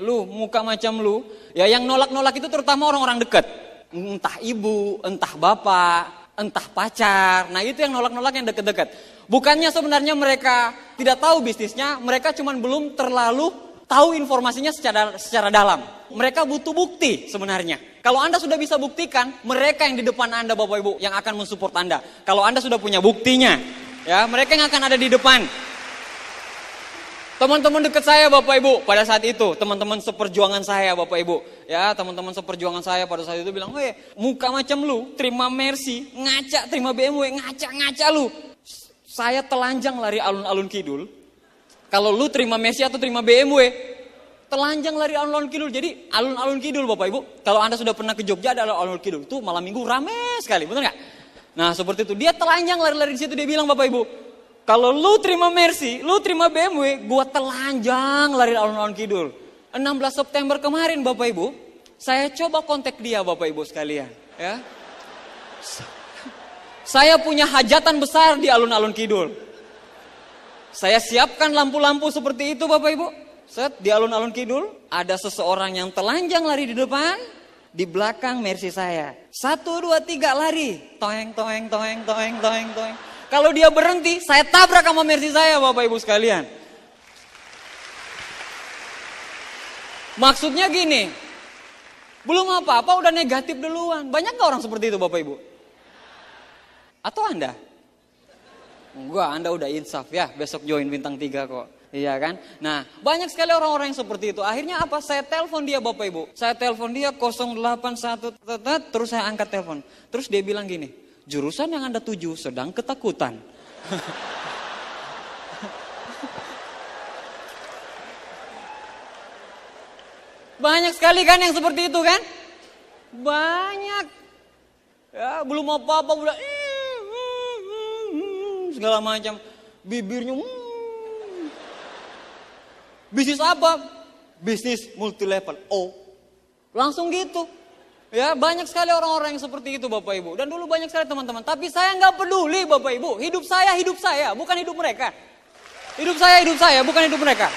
lu muka macam lu. Ya yang nolak-nolak itu terutama orang-orang dekat. Entah ibu, entah bapak, entah pacar. Nah itu yang nolak-nolak yang deket-deket. Bukannya sebenarnya mereka tidak tahu bisnisnya, mereka cuman belum terlalu tahu informasinya secara dalam. Mereka butuh bukti sebenarnya. Kalau Anda sudah bisa buktikan, mereka yang di depan Anda Bapak Ibu yang akan mensupport Anda. Kalau Anda sudah punya buktinya, ya mereka yang akan ada di depan. Teman-teman dekat saya Bapak Ibu pada saat itu, teman-teman seperjuangan saya Bapak Ibu. Ya teman-teman seperjuangan saya pada saat itu bilang, muka macam lu, terima Mercy, ngaca, terima BMW, ngaca lu. Saya telanjang lari alun-alun kidul. Kalau lu terima Mercy atau terima BMW, telanjang lari alun-alun kidul. Jadi alun-alun kidul Bapak Ibu, kalau Anda sudah pernah ke Jogja ada alun-alun kidul. Itu malam minggu rame sekali, betul nggak? Nah seperti itu, dia telanjang lari-lari di situ, dia bilang Bapak Ibu, kalau lu terima Mercy, lu terima BMW, gua telanjang lari alun-alun kidul. 16 September kemarin Bapak Ibu, saya coba kontak dia Bapak Ibu sekalian. Ya. Saya punya hajatan besar di alun-alun kidul. Saya siapkan lampu-lampu seperti itu Bapak Ibu. Set di alun-alun kidul, ada seseorang yang telanjang lari di depan, di belakang Mercy saya. 1, 2, 3 lari. Toeng, toeng, toeng, toeng, toeng, toeng. Kalau dia berhenti, saya tabrak sama Mercy saya Bapak Ibu sekalian. Maksudnya gini, belum apa-apa udah negatif duluan. Banyak gak orang seperti itu Bapak Ibu? Atau Anda? Enggak, Anda udah insaf ya, besok join bintang 3 kok. Iya kan? Nah, banyak sekali orang-orang yang seperti itu. Akhirnya apa? Saya telepon dia Bapak Ibu. Saya telepon dia 081, terus saya angkat telepon. Terus dia bilang gini, jurusan yang Anda tuju sedang ketakutan. Banyak sekali kan yang seperti itu kan? Banyak. Ya, belum apa-apa udah segala macam. Bibirnya bisnis apa? Bisnis multi level. Oh. Langsung gitu. Ya banyak sekali orang-orang yang seperti itu Bapak Ibu. Dan dulu banyak sekali teman-teman. Tapi saya nggak peduli Bapak Ibu. Hidup saya, bukan hidup mereka. Hidup saya, bukan hidup mereka.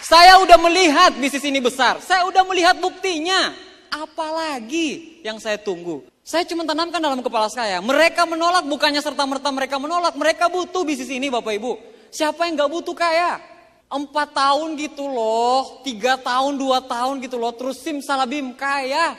Saya udah melihat bisnis ini besar. Saya udah melihat buktinya. Apalagi yang saya tunggu. Saya cuma tanamkan dalam kepala saya. Mereka menolak bukannya serta-merta mereka menolak. Mereka butuh bisnis ini Bapak Ibu. Siapa yang nggak butuh kaya? 4 tahun gitu loh, 3 tahun, 2 tahun gitu loh, terus simsalabim kaya.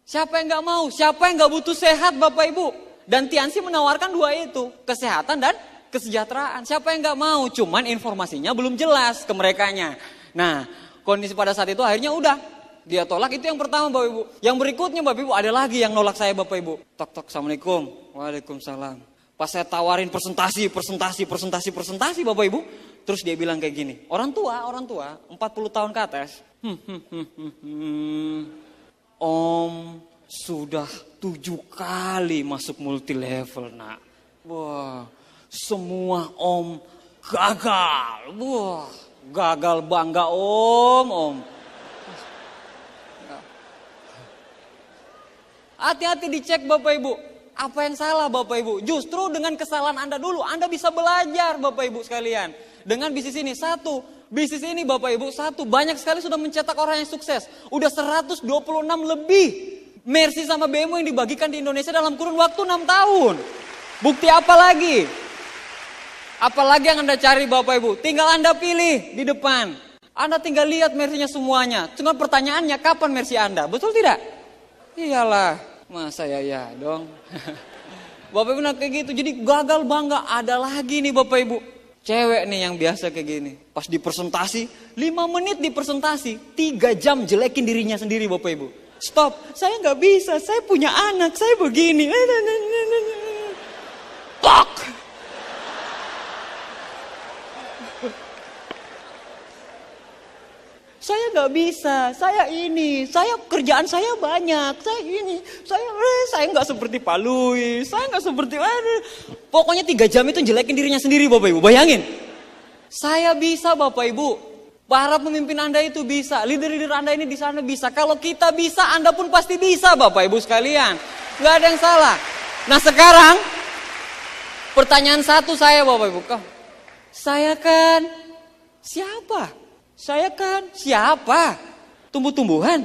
Siapa yang gak mau? Siapa yang gak butuh sehat Bapak Ibu? Dan Tiansi menawarkan 2 itu, kesehatan dan kesejahteraan. Siapa yang gak mau? Cuman informasinya belum jelas ke merekanya. Nah, kondisi pada saat itu akhirnya udah, dia tolak, itu yang pertama Bapak Ibu. Yang berikutnya Bapak Ibu, ada lagi yang nolak saya Bapak Ibu. Tok, Assalamualaikum. Waalaikumsalam. Pas saya tawarin presentasi Bapak Ibu. Terus dia bilang kayak gini, orang tua 40 tahun ke atas. Om sudah 7 kali masuk multi level nak. Wah, semua om gagal. Wah, gagal bangga om. Hati-hati dicek Bapak Ibu. Apa yang salah Bapak Ibu? Justru dengan kesalahan Anda dulu, Anda bisa belajar Bapak Ibu sekalian. Dengan bisnis ini, bisnis ini Bapak Ibu, banyak sekali sudah mencetak orang yang sukses. Udah 126 lebih Mercy sama BMW yang dibagikan di Indonesia dalam kurun waktu 6 tahun. Bukti apa lagi? Apalagi yang Anda cari Bapak Ibu? Tinggal Anda pilih di depan. Anda tinggal lihat Mercy-nya semuanya. Cuma pertanyaannya, kapan Mercy Anda? Betul tidak? Iyalah. Masa ya dong. Bapak Ibu kayak gitu. Jadi gagal bangga. Ada lagi nih Bapak Ibu. Cewek nih yang biasa kayak gini. Pas di presentasi, 5 menit di presentasi, 3 jam jelekin dirinya sendiri Bapak Ibu. Stop, saya gak bisa, saya punya anak, saya begini. Tok. Saya gak bisa, saya kerjaan saya banyak, saya gak seperti Pak Louis, saya gak seperti, pokoknya 3 jam itu jelekin dirinya sendiri Bapak Ibu, bayangin. Saya bisa Bapak Ibu, para pemimpin Anda itu bisa, leader-leader Anda ini di sana bisa, kalau kita bisa Anda pun pasti bisa Bapak Ibu sekalian, gak ada yang salah. Nah sekarang, pertanyaan satu saya Bapak Ibu, saya kan siapa? Saya kan siapa? Tumbuh-tumbuhan?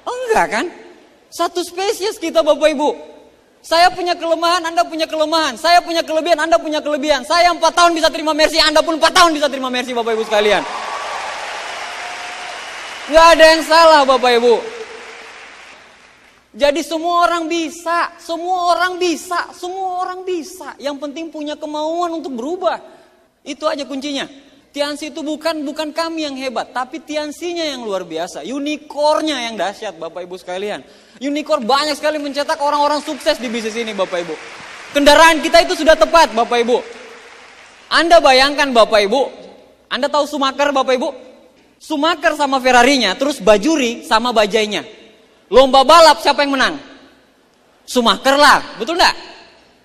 Oh enggak kan? Satu spesies kita Bapak Ibu. Saya punya kelemahan, Anda punya kelemahan. Saya punya kelebihan, Anda punya kelebihan. Saya 4 tahun bisa terima Mercy, Anda pun 4 tahun bisa terima Mercy Bapak Ibu sekalian. Enggak ada yang salah Bapak Ibu. Jadi semua orang bisa, semua orang bisa. Yang penting punya kemauan untuk berubah. Itu aja kuncinya. Tiansi itu bukan kami yang hebat, tapi Tiansinya yang luar biasa. Unicornnya yang dahsyat Bapak Ibu sekalian. Unicorn banyak sekali mencetak orang-orang sukses di bisnis ini Bapak Ibu. Kendaraan kita itu sudah tepat Bapak Ibu. Anda bayangkan Bapak Ibu, Anda tahu Schumacher Bapak Ibu? Schumacher sama Ferrarinya, terus Bajuri sama bajainya. Lomba balap siapa yang menang? Schumacher lah, betul enggak?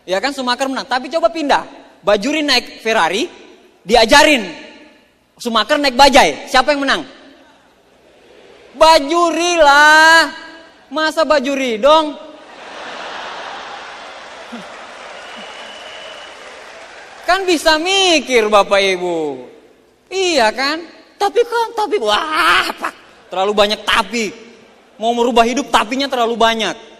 Ya kan Schumacher menang, tapi coba pindah. Bajuri naik Ferrari, diajarin. Schumacher naik bajai, siapa yang menang? Bajuri lah. Masa Bajuri dong? Kan bisa mikir Bapak Ibu. Iya kan? Tapi wah, terlalu banyak tapi. Mau merubah hidup tapinya terlalu banyak.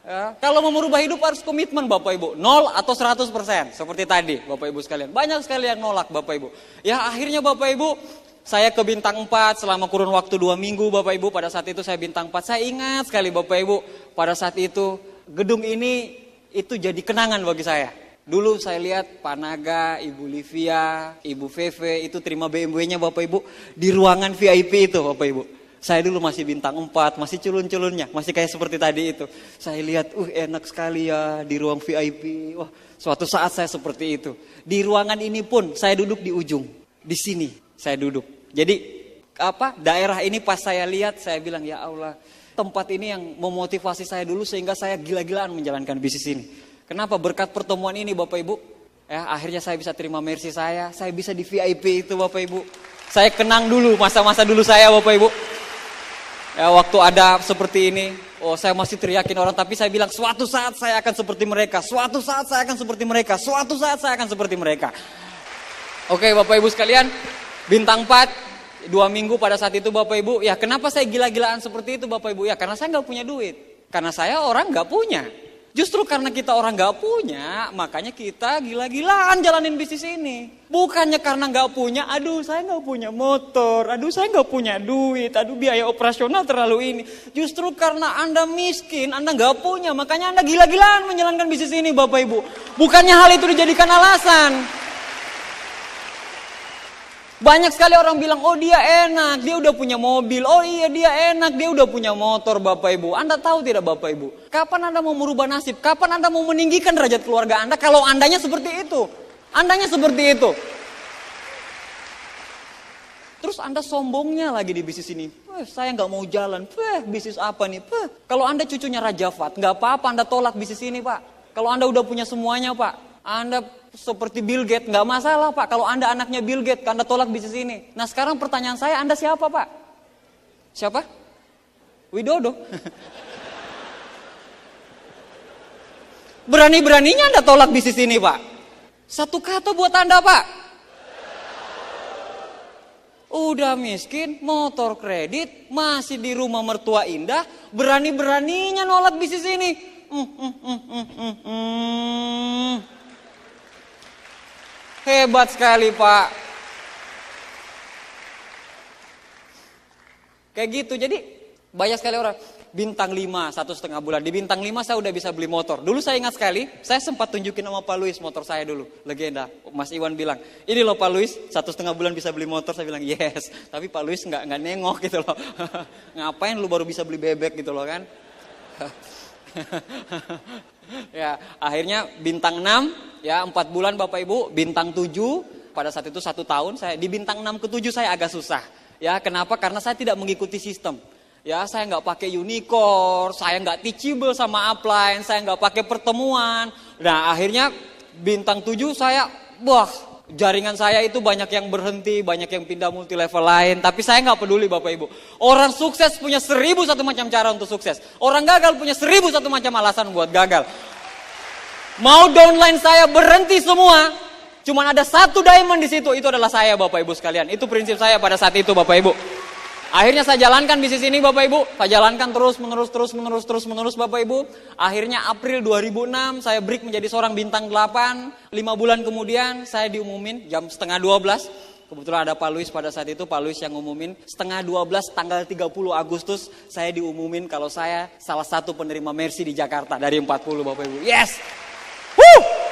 Ya, kalau mau merubah hidup harus komitmen Bapak Ibu. 0 atau 100%. Seperti tadi Bapak Ibu sekalian. Banyak sekali yang nolak Bapak Ibu. Ya akhirnya Bapak Ibu, saya ke Bintang 4 selama kurun waktu 2 minggu Bapak Ibu. Pada saat itu saya Bintang 4. Saya ingat sekali Bapak Ibu. Pada saat itu gedung ini itu jadi kenangan bagi saya. Dulu saya lihat Pak Naga, Ibu Livia, Ibu Veve itu terima BMW-nya Bapak Ibu. Di ruangan VIP itu Bapak Ibu. Saya dulu masih Bintang 4, masih culun-culunnya, masih kayak seperti tadi itu. Saya lihat, enak sekali ya di ruang VIP. Wah, suatu saat saya seperti itu. Di ruangan ini pun saya duduk di ujung, di sini saya duduk. Jadi daerah ini pas saya lihat, saya bilang ya Allah, tempat ini yang memotivasi saya dulu sehingga saya gila-gilaan menjalankan bisnis ini. Kenapa? Berkat pertemuan ini Bapak Ibu, ya akhirnya saya bisa terima Mercy saya bisa di VIP itu Bapak Ibu. Saya kenang dulu masa-masa dulu saya Bapak Ibu. Ya, waktu ada seperti ini, saya masih teriakin orang, tapi saya bilang suatu saat saya akan seperti mereka, suatu saat saya akan seperti mereka, suatu saat saya akan seperti mereka. Oke Bapak Ibu sekalian, Bintang 4, 2 minggu pada saat itu Bapak Ibu, ya kenapa saya gila-gilaan seperti itu Bapak Ibu? Ya karena saya gak punya duit, karena saya orang gak punya. Justru karena kita orang gak punya, makanya kita gila-gilaan jalanin bisnis ini. Bukannya karena gak punya, aduh saya gak punya motor, aduh saya gak punya duit, aduh biaya operasional terlalu ini. Justru karena Anda miskin, Anda gak punya, makanya Anda gila-gilaan menjalankan bisnis ini Bapak Ibu. Bukannya hal itu dijadikan alasan. Banyak sekali orang bilang, oh dia enak, dia udah punya mobil. Oh iya dia enak, dia udah punya motor Bapak Ibu. Anda tahu tidak Bapak Ibu? Kapan Anda mau merubah nasib? Kapan Anda mau meninggikan derajat keluarga Anda kalau Andanya seperti itu? Andanya seperti itu. Terus Anda sombongnya lagi di bisnis ini. Saya gak mau jalan. Bisnis apa nih? Kalau Anda cucunya Raja Fat, gak apa-apa Anda tolak bisnis ini Pak. Kalau Anda udah punya semuanya Pak. Anda seperti Bill Gates, gak masalah Pak. Kalau Anda anaknya Bill Gates, Anda tolak bisnis ini. Nah sekarang pertanyaan saya, Anda siapa Pak? Siapa? Widodo. Berani-beraninya Anda tolak bisnis ini, Pak. Satu kata buat Anda, Pak. Udah miskin, motor kredit, masih di rumah mertua indah, berani-beraninya nolak bisnis ini. Hebat sekali, Pak. Kayak gitu, jadi banyak sekali orang. Bintang 5, 1,5 bulan. Di bintang 5 saya udah bisa beli motor. Dulu saya ingat sekali, saya sempat tunjukin sama Pak Luis motor saya dulu. Legenda. Mas Iwan bilang, ini loh Pak Luis, 1,5 bulan bisa beli motor. Saya bilang, yes. Tapi Pak Luis nggak nengok gitu loh. Ngapain lu baru bisa beli bebek gitu loh kan. Ya, akhirnya bintang 6, ya 4 bulan Bapak Ibu. Bintang 7, pada saat itu 1 tahun. Saya di bintang 6 ke 7 saya agak susah. Ya, kenapa? Karena saya tidak mengikuti sistem. Ya, saya nggak pakai unicorn, saya nggak teachable sama upline, saya nggak pakai pertemuan. Nah, akhirnya bintang 7 saya, jaringan saya itu banyak yang berhenti, banyak yang pindah multi level lain. Tapi saya nggak peduli Bapak Ibu. Orang sukses punya 1001 macam cara untuk sukses. Orang gagal punya 1001 macam alasan buat gagal. Mau downline saya berhenti semua, cuman ada 1 diamond di situ, itu adalah saya Bapak Ibu sekalian. Itu prinsip saya pada saat itu Bapak Ibu. Akhirnya saya jalankan bisnis ini Bapak Ibu. Saya jalankan terus menerus Bapak Ibu. Akhirnya April 2006 saya break menjadi seorang bintang 8. 5 bulan kemudian saya diumumin jam setengah 12. Kebetulan ada Pak Luis pada saat itu. Pak Luis yang ngumumin. Setengah 12 tanggal 30 Agustus saya diumumin kalau saya salah satu penerima Mercy di Jakarta. Dari 40 Bapak Ibu. Yes! Woo!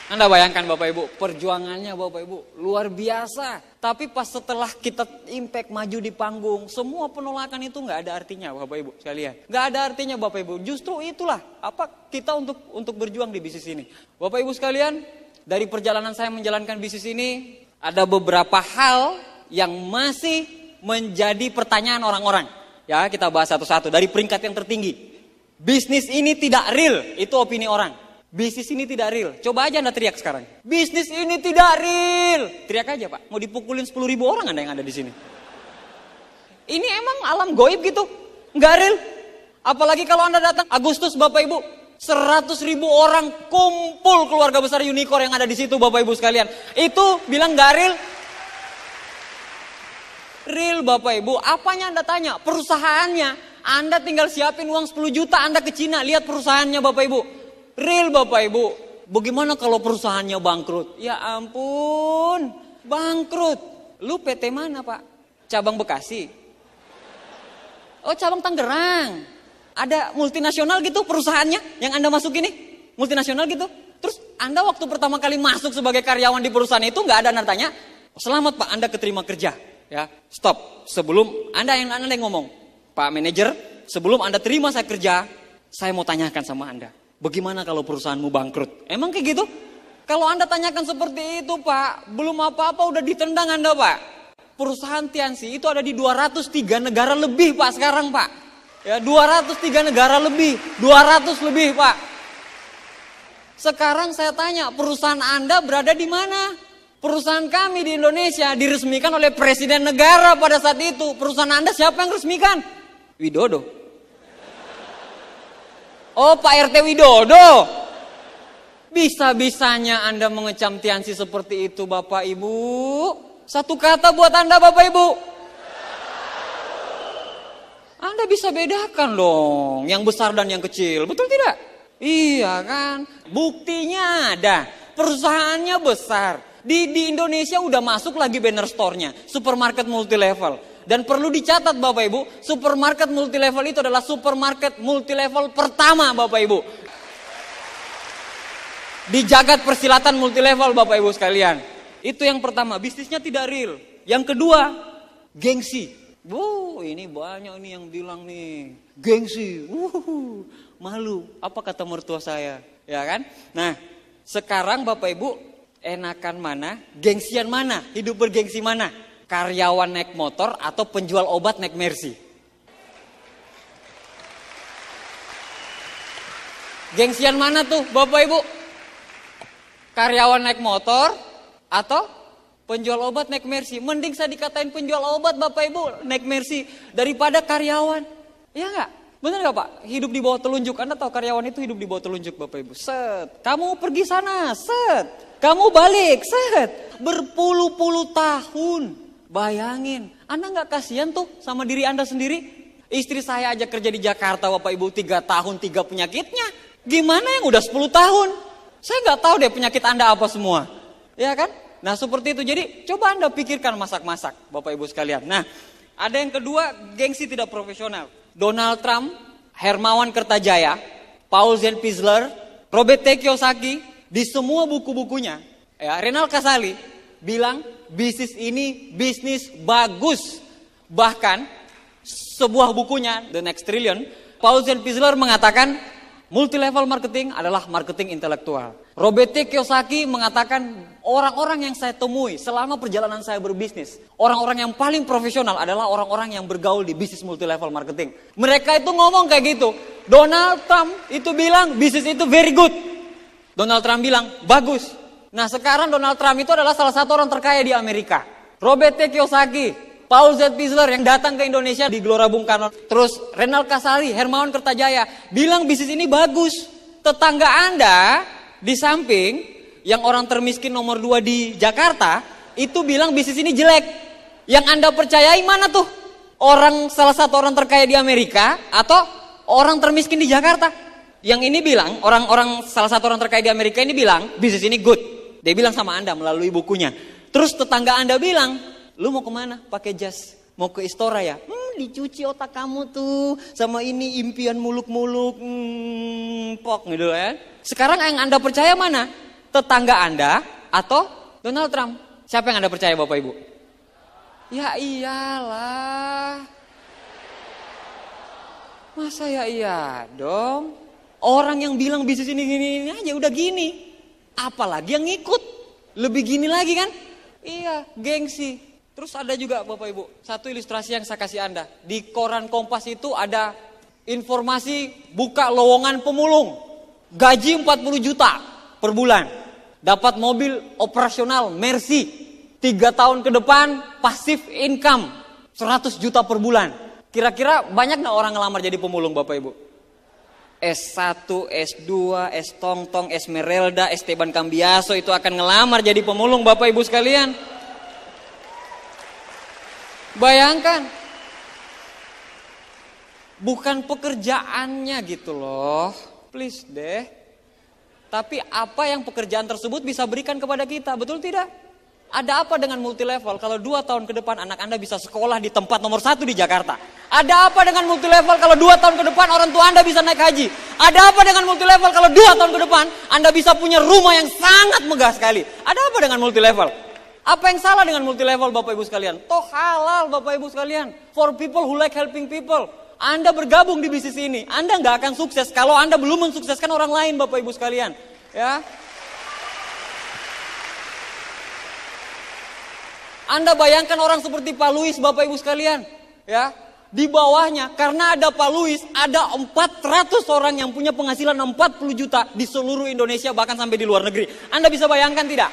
Anda bayangkan Bapak Ibu, perjuangannya Bapak Ibu luar biasa. Tapi pas setelah kita impact maju di panggung, semua penolakan itu nggak ada artinya Bapak Ibu sekalian. Nggak ada artinya Bapak Ibu. Justru itulah apa kita untuk berjuang di bisnis ini. Bapak Ibu sekalian, dari perjalanan saya menjalankan bisnis ini, ada beberapa hal yang masih menjadi pertanyaan orang-orang. Ya, kita bahas satu-satu dari peringkat yang tertinggi. Bisnis ini tidak real, itu opini orang. Bisnis ini tidak real. Coba aja Anda teriak sekarang. Bisnis ini tidak real. Teriak aja Pak. Mau dipukulin 10.000 orang Anda yang ada di sini. Ini emang alam goib gitu. Nggak real. Apalagi kalau Anda datang Agustus Bapak Ibu. 100.000 orang kumpul keluarga besar unicorn yang ada di situ Bapak Ibu sekalian. Itu bilang nggak real. Real Bapak Ibu. Apanya Anda tanya? Perusahaannya. Anda tinggal siapin uang 10 juta Anda ke Cina. Lihat perusahaannya Bapak Ibu. Real Bapak Ibu, bagaimana kalau perusahaannya bangkrut? Ya ampun, bangkrut. Lu PT mana Pak? Cabang Bekasi? Oh cabang Tangerang. Ada multinasional gitu perusahaannya yang Anda masuk ini? Multinasional gitu? Terus Anda waktu pertama kali masuk sebagai karyawan di perusahaan itu nggak ada tanya, selamat Pak Anda keterima kerja. Ya, stop. Sebelum Anda yang ngomong, Pak manajer, sebelum Anda terima saya kerja, saya mau tanyakan sama Anda. Bagaimana kalau perusahaanmu bangkrut? Emang kayak gitu? Kalau Anda tanyakan seperti itu Pak, belum apa-apa udah ditendang Anda Pak. Perusahaan Tianxi itu ada di 203 negara lebih Pak sekarang Pak. Ya 203 negara lebih, 200 lebih Pak. Sekarang saya tanya, perusahaan Anda berada di mana? Perusahaan kami di Indonesia diresmikan oleh Presiden negara pada saat itu. Perusahaan Anda siapa yang resmikan? Widodo. Oh Pak RT Widodo. Bisa-bisanya Anda mengecam Tianxi seperti itu Bapak Ibu. Satu kata buat Anda Bapak Ibu. Anda bisa bedakan dong yang besar dan yang kecil. Betul tidak? Iya kan? Buktinya ada. Perusahaannya besar. Di Indonesia udah masuk lagi banner store-nya. Supermarket multi level. Dan perlu dicatat Bapak Ibu, supermarket multilevel itu adalah supermarket multilevel pertama Bapak Ibu. Di jagat persilatan multilevel Bapak Ibu sekalian. Itu yang pertama, bisnisnya tidak real. Yang kedua, gengsi. Ini banyak nih yang bilang nih, gengsi. Malu, apa kata mertua saya, ya kan? Nah, sekarang Bapak Ibu, enakan mana, gengsian mana, hidup bergengsi mana? Karyawan naik motor atau penjual obat naik Mercy? Gengsian mana tuh Bapak Ibu? Karyawan naik motor atau penjual obat naik Mercy? Mending saya dikatain penjual obat Bapak Ibu naik Mercy daripada karyawan. Iya enggak? Benar gak Pak? Hidup di bawah telunjuk. Anda tahu karyawan itu hidup di bawah telunjuk Bapak Ibu. Set. Kamu pergi sana. Set. Kamu balik. Set. Berpuluh-puluh tahun. Bayangin. Anda gak kasihan tuh sama diri Anda sendiri? Istri saya aja kerja di Jakarta Bapak Ibu 3 tahun 3 penyakitnya. Gimana yang udah 10 tahun? Saya gak tahu deh penyakit Anda apa semua. Ya kan? Nah seperti itu. Jadi coba Anda pikirkan masak-masak Bapak Ibu sekalian. Nah ada yang kedua, gengsi tidak profesional. Donald Trump, Hermawan Kertajaya, Paul Zellpizer, Robert T. Kiyosaki, di semua buku-bukunya, ya, Renal Kasali bilang bisnis ini bisnis bagus. Bahkan sebuah bukunya, The Next Trillion, Paul Zellpizer mengatakan multi-level marketing adalah marketing intelektual. Robert T. Kiyosaki mengatakan orang-orang yang saya temui selama perjalanan saya berbisnis, orang-orang yang paling profesional adalah orang-orang yang bergaul di bisnis multi-level marketing. Mereka itu ngomong kayak gitu. Donald Trump itu bilang bisnis itu very good. Donald Trump bilang bagus. Nah sekarang Donald Trump itu adalah salah satu orang terkaya di Amerika. Robert T. Kiyosaki, Paul Zellpizer yang datang ke Indonesia di Gelora Bung Karno. Terus Renal Kasali, Hermawan Kertajaya bilang bisnis ini bagus. Tetangga Anda di samping yang orang termiskin nomor 2 di Jakarta itu bilang bisnis ini jelek. Yang Anda percayai mana tuh? Orang salah satu orang terkaya di Amerika atau orang termiskin di Jakarta? Yang ini bilang, orang salah satu orang terkaya di Amerika ini bilang bisnis ini good. Dia bilang sama Anda melalui bukunya. Terus tetangga Anda bilang, lu mau kemana? Pakai jas. Mau ke Istora ya? Dicuci otak kamu tuh sama ini impian muluk-muluk. Pok gitu ya. Sekarang yang Anda percaya mana? Tetangga Anda atau Donald Trump? Siapa yang Anda percaya Bapak Ibu? Ya iyalah. Masa ya iya dong? Orang yang bilang bisnis ini gini aja udah gini. Apalagi yang ngikut. Lebih gini lagi kan? Iya, gengsi. Terus ada juga Bapak Ibu, satu ilustrasi yang saya kasih Anda. Di koran Kompas itu ada informasi buka lowongan pemulung. Gaji 40 juta per bulan. Dapat mobil operasional Mercy. 3 tahun ke depan passive income 100 juta per bulan. Kira-kira banyak gak orang ngelamar jadi pemulung Bapak Ibu? S1, S2, S Tongtong, Esmeralda, Esteban Cambiaso itu akan ngelamar jadi pemulung Bapak Ibu sekalian. Bayangkan, bukan pekerjaannya gitu loh, please deh. Tapi apa yang pekerjaan tersebut bisa berikan kepada kita, betul tidak? Ada apa dengan multi level kalau 2 tahun ke depan anak Anda bisa sekolah di tempat nomor 1 di Jakarta? Ada apa dengan multi level kalau 2 tahun ke depan orang tua Anda bisa naik haji? Ada apa dengan multi level kalau 2 tahun ke depan Anda bisa punya rumah yang sangat megah sekali? Ada apa dengan multi level? Apa yang salah dengan multi level Bapak Ibu sekalian? Toh halal Bapak Ibu sekalian. For people who like helping people. Anda bergabung di bisnis ini. Anda nggak akan sukses kalau Anda belum mensukseskan orang lain Bapak Ibu sekalian. Ya. Anda bayangkan orang seperti Pak Luis Bapak Ibu sekalian. Ya. Di bawahnya karena ada Pak Luis ada 400 orang yang punya penghasilan 40 juta di seluruh Indonesia bahkan sampai di luar negeri. Anda bisa bayangkan tidak?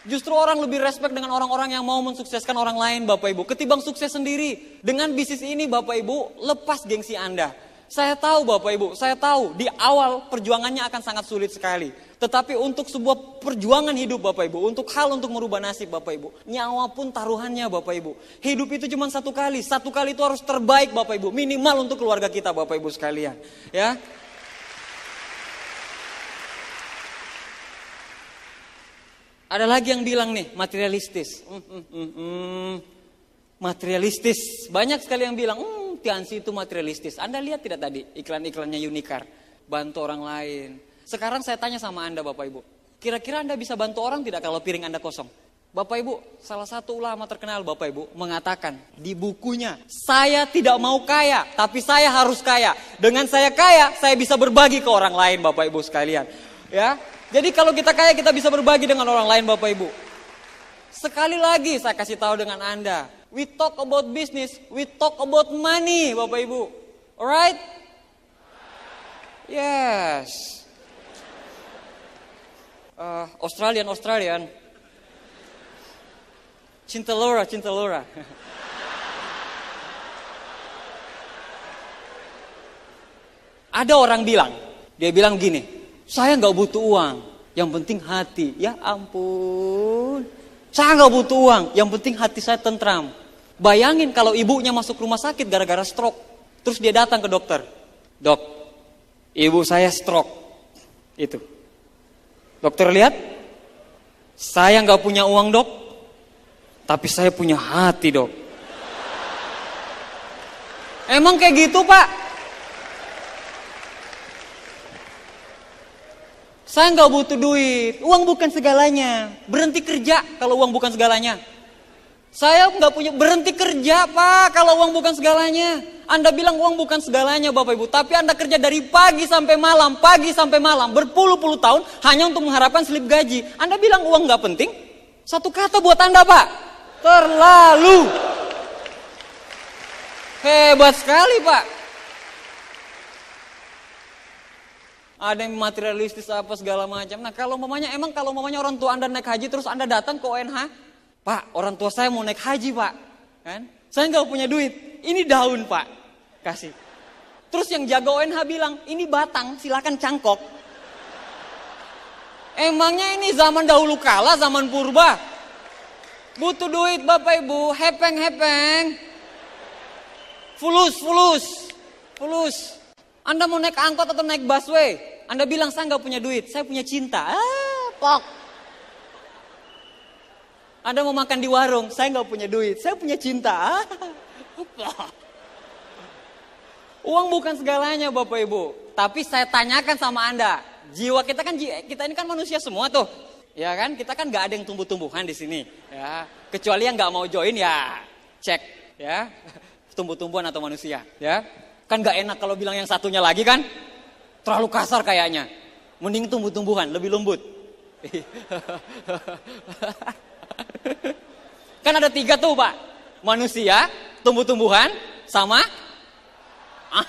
Justru orang lebih respect dengan orang-orang yang mau mensukseskan orang lain Bapak Ibu. Ketimbang sukses sendiri. Dengan bisnis ini Bapak Ibu, lepas gengsi Anda. Saya tahu Bapak Ibu, saya tahu di awal perjuangannya akan sangat sulit sekali. Tetapi untuk sebuah perjuangan hidup Bapak Ibu, untuk merubah nasib Bapak Ibu. Nyawa pun taruhannya Bapak Ibu. Hidup itu cuma 1 kali. 1 kali itu harus terbaik Bapak Ibu. Minimal untuk keluarga kita Bapak Ibu sekalian. Ya. Ada lagi yang bilang nih, materialistis. Materialistis. Banyak sekali yang bilang, Tiansi itu materialistis. Anda lihat tidak tadi iklan-iklannya Unicar? Bantu orang lain. Sekarang saya tanya sama Anda Bapak Ibu. Kira-kira Anda bisa bantu orang tidak kalau piring Anda kosong? Bapak Ibu, salah satu ulama terkenal Bapak Ibu mengatakan di bukunya, saya tidak mau kaya, tapi saya harus kaya. Dengan saya kaya, saya bisa berbagi ke orang lain Bapak Ibu sekalian. Ya. Jadi kalau kita kaya kita bisa berbagi dengan orang lain Bapak Ibu. Sekali lagi saya kasih tahu dengan Anda. We talk about business, we talk about money Bapak Ibu. Alright? Yes. Australian. Cinta Laura. Ada orang bilang, dia bilang gini, saya nggak butuh uang, yang penting hati. Ya ampun, saya nggak butuh uang, yang penting hati saya tentram. Bayangin kalau ibunya masuk rumah sakit gara-gara stroke, terus dia datang ke dokter, dok, ibu saya stroke, itu. Dokter lihat, saya nggak punya uang dok, tapi saya punya hati dok. Emang kayak gitu pak? Saya nggak butuh duit, uang bukan segalanya. Berhenti kerja kalau uang bukan segalanya. Saya nggak punya, berhenti kerja pak kalau uang bukan segalanya. Anda bilang uang bukan segalanya Bapak Ibu, tapi Anda kerja dari pagi sampai malam, berpuluh-puluh tahun hanya untuk mengharapkan slip gaji. Anda bilang uang nggak penting? Satu kata buat Anda pak, terlalu. Hebat sekali pak. Ada yang materialistis apa segala macam. Nah kalau mamanya, emang kalau mamanya orang tua Anda naik haji terus Anda datang ke ONH, Pak orang tua saya mau naik haji pak, kan? Saya nggak punya duit, ini daun pak, kasih. Terus yang jaga ONH bilang, ini batang silakan cangkok. Emangnya ini zaman dahulu kala, zaman purba? Butuh duit Bapak Ibu, hepeng. Fulus. Anda mau naik angkot atau naik busway, Anda bilang saya nggak punya duit, saya punya cinta. Pok. Anda mau makan di warung, saya nggak punya duit, saya punya cinta. Uang bukan segalanya Bapak Ibu. Tapi saya tanyakan sama Anda, jiwa kita kan, kita ini kan manusia semua tuh, ya kan? Kita kan nggak ada yang tumbuh-tumbuhan di sini, ya. Kecuali yang nggak mau join ya cek, ya tumbuh-tumbuhan atau manusia, ya. Kan gak enak kalau bilang yang satunya lagi kan, terlalu kasar kayaknya. Mending tumbuh-tumbuhan, lebih lembut. Kan ada 3 tuh pak, manusia, tumbuh-tumbuhan, sama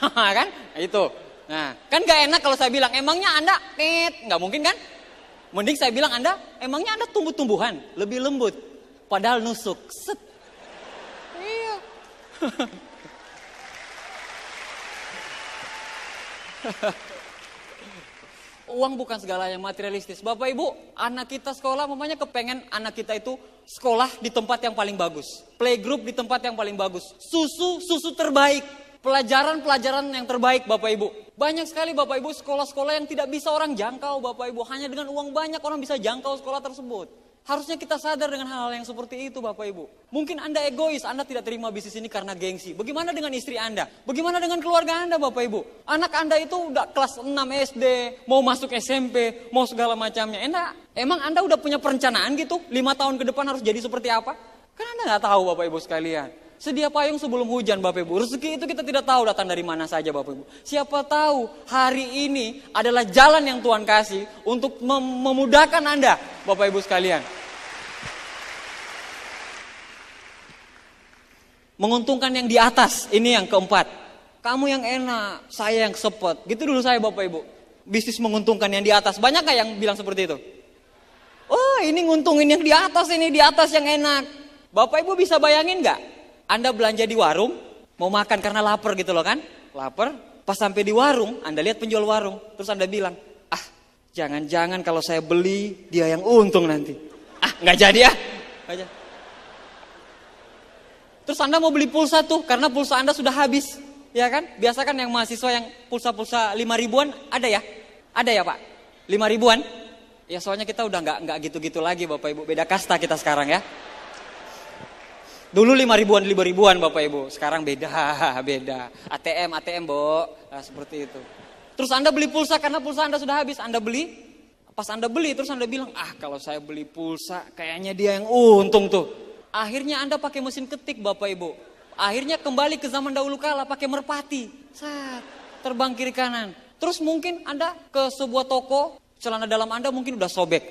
kan, itu. Nah, kan gak enak kalau saya bilang, emangnya Anda, gak mungkin kan? Mending saya bilang Anda, emangnya Anda tumbuh-tumbuhan, lebih lembut. Padahal nusuk, set. Iya. Uang bukan segalanya, materialistis. Bapak Ibu, anak kita sekolah, mamanya kepengen anak kita itu sekolah di tempat yang paling bagus, playgroup di tempat yang paling bagus, susu terbaik, pelajaran yang terbaik Bapak Ibu. Banyak sekali Bapak Ibu sekolah-sekolah yang tidak bisa orang jangkau Bapak Ibu. Hanya dengan uang banyak orang bisa jangkau sekolah tersebut. Harusnya kita sadar dengan hal-hal yang seperti itu Bapak Ibu. Mungkin Anda egois, Anda tidak terima bisnis ini karena gengsi. Bagaimana dengan istri Anda? Bagaimana dengan keluarga Anda Bapak Ibu? Anak Anda itu udah kelas 6 SD, mau masuk SMP, mau segala macamnya. Emang Anda udah punya perencanaan gitu? 5 tahun ke depan harus jadi seperti apa? Kan Anda gak tahu Bapak Ibu sekalian. Sedia payung sebelum hujan Bapak Ibu. Rezeki itu kita tidak tahu datang dari mana saja Bapak Ibu. Siapa tahu hari ini adalah jalan yang Tuhan kasih untuk memudahkan Anda Bapak Ibu sekalian. Menguntungkan yang di atas, ini yang keempat. Kamu yang enak, saya yang sepet. Gitu dulu saya Bapak Ibu. Bisnis menguntungkan yang di atas. Banyak gak yang bilang seperti itu? Oh ini nguntungin yang di atas, ini di atas yang enak. Bapak Ibu bisa bayangin gak? Anda belanja di warung, mau makan karena lapar gitu loh kan? Lapar, pas sampai di warung, Anda lihat penjual warung. Terus Anda bilang, jangan-jangan kalau saya beli, dia yang untung nanti. Gak jadi Gak jadi. Terus Anda mau beli pulsa tuh, karena pulsa Anda sudah habis. Ya kan? Biasa kan yang mahasiswa yang pulsa-pulsa 5 ribuan, ada ya? Ada ya Pak? 5 ribuan? Ya soalnya kita udah nggak gitu-gitu lagi Bapak Ibu. Beda kasta kita sekarang ya. Dulu 5 ribuan Bapak Ibu. Sekarang beda. ATM Bo. Nah, seperti itu. Terus Anda beli pulsa karena pulsa Anda sudah habis. Anda beli. Pas Anda beli terus Anda bilang, kalau saya beli pulsa kayaknya dia yang untung tuh. Akhirnya Anda pakai mesin ketik Bapak Ibu. Akhirnya kembali ke zaman dahulu kala pakai merpati. Terbang kiri kanan. Terus mungkin Anda ke sebuah toko, celana dalam Anda mungkin udah sobek.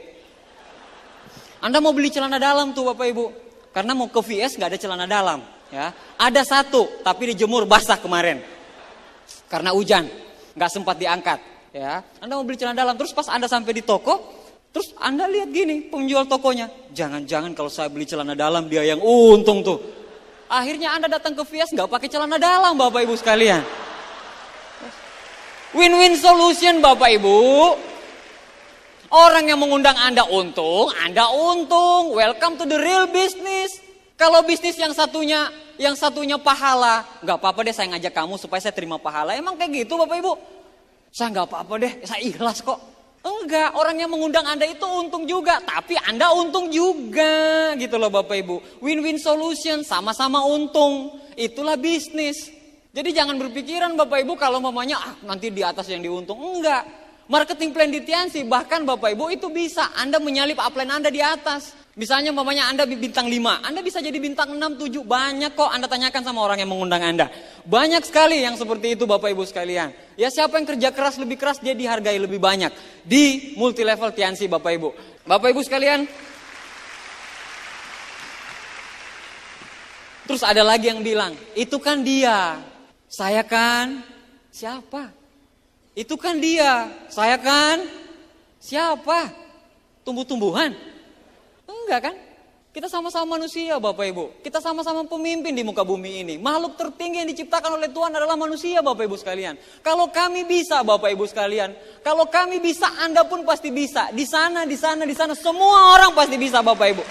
Anda mau beli celana dalam tuh Bapak Ibu. Karena mau ke VS gak ada celana dalam. Ya. Ada satu tapi dijemur basah kemarin. Karena hujan. Gak sempat diangkat. Ya. Anda mau beli celana dalam. Terus pas Anda sampai di toko, terus Anda lihat gini, penjual tokonya, jangan-jangan kalau saya beli celana dalam dia yang untung tuh. Akhirnya Anda datang ke VS nggak pakai celana dalam Bapak Ibu sekalian. Win-win solution Bapak Ibu. Orang yang mengundang Anda untung. Welcome to the real business. Kalau bisnis yang satunya pahala, nggak apa-apa deh saya ngajak kamu supaya saya terima pahala. Emang kayak gitu Bapak Ibu? Saya nggak apa-apa deh, saya ikhlas kok. Enggak, orang yang mengundang Anda itu untung juga, tapi Anda untung juga gitu loh Bapak Ibu. Win-win solution, sama-sama untung. Itulah bisnis. Jadi jangan berpikiran Bapak Ibu kalau mamanya nanti di atas yang diuntung. Enggak. Marketing plan di Tiansi, bahkan Bapak Ibu itu bisa Anda menyalip upline Anda di atas. Misalnya mamanya Anda bintang 5, Anda bisa jadi bintang 6, 7. Banyak kok, Anda tanyakan sama orang yang mengundang Anda. Banyak sekali yang seperti itu Bapak Ibu sekalian. Ya siapa yang kerja keras lebih keras, dia dihargai lebih banyak. Di multi level Tiansi Bapak Ibu. Bapak Ibu sekalian. Terus ada lagi yang bilang, itu kan dia. Saya kan, siapa? Itu kan dia. Saya kan, siapa? Tumbuh-tumbuhan? Enggak kan? Kita sama-sama manusia Bapak Ibu. Kita sama-sama pemimpin di muka bumi ini. Makhluk tertinggi yang diciptakan oleh Tuhan adalah manusia Bapak Ibu sekalian. Kalau kami bisa Bapak Ibu sekalian. Kalau kami bisa, Anda pun pasti bisa. Di sana. Semua orang pasti bisa Bapak Ibu.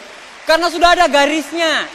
Karena sudah ada garisnya.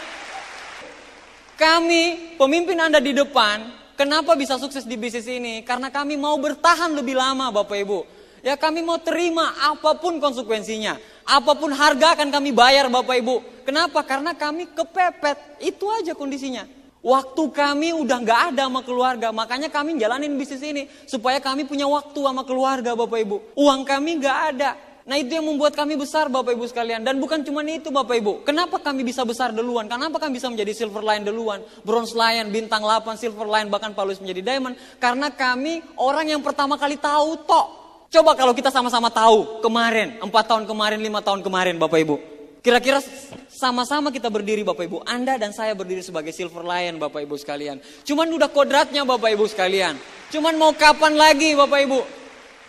Kami, pemimpin Anda di depan, kenapa bisa sukses di bisnis ini? Karena kami mau bertahan lebih lama Bapak Ibu. Ya kami mau terima apapun konsekuensinya. Apapun harga akan kami bayar Bapak Ibu. Kenapa? Karena kami kepepet. Itu aja kondisinya. Waktu kami udah gak ada sama keluarga. Makanya kami jalanin bisnis ini. Supaya kami punya waktu sama keluarga Bapak Ibu. Uang kami gak ada. Nah itu yang membuat kami besar Bapak Ibu sekalian. Dan bukan cuma itu Bapak Ibu. Kenapa kami bisa besar duluan? Kenapa kami bisa menjadi silver lion duluan? Bronze lion, bintang 8, silver lion, bahkan Paulus menjadi diamond. Karena kami orang yang pertama kali tahu tok. Coba kalau kita sama-sama tahu kemarin, 4 tahun kemarin, 5 tahun kemarin Bapak Ibu. Kira-kira sama-sama kita berdiri Bapak Ibu. Anda dan saya berdiri sebagai silver lion Bapak Ibu sekalian. Cuman udah kodratnya Bapak Ibu sekalian. Cuman mau kapan lagi Bapak Ibu?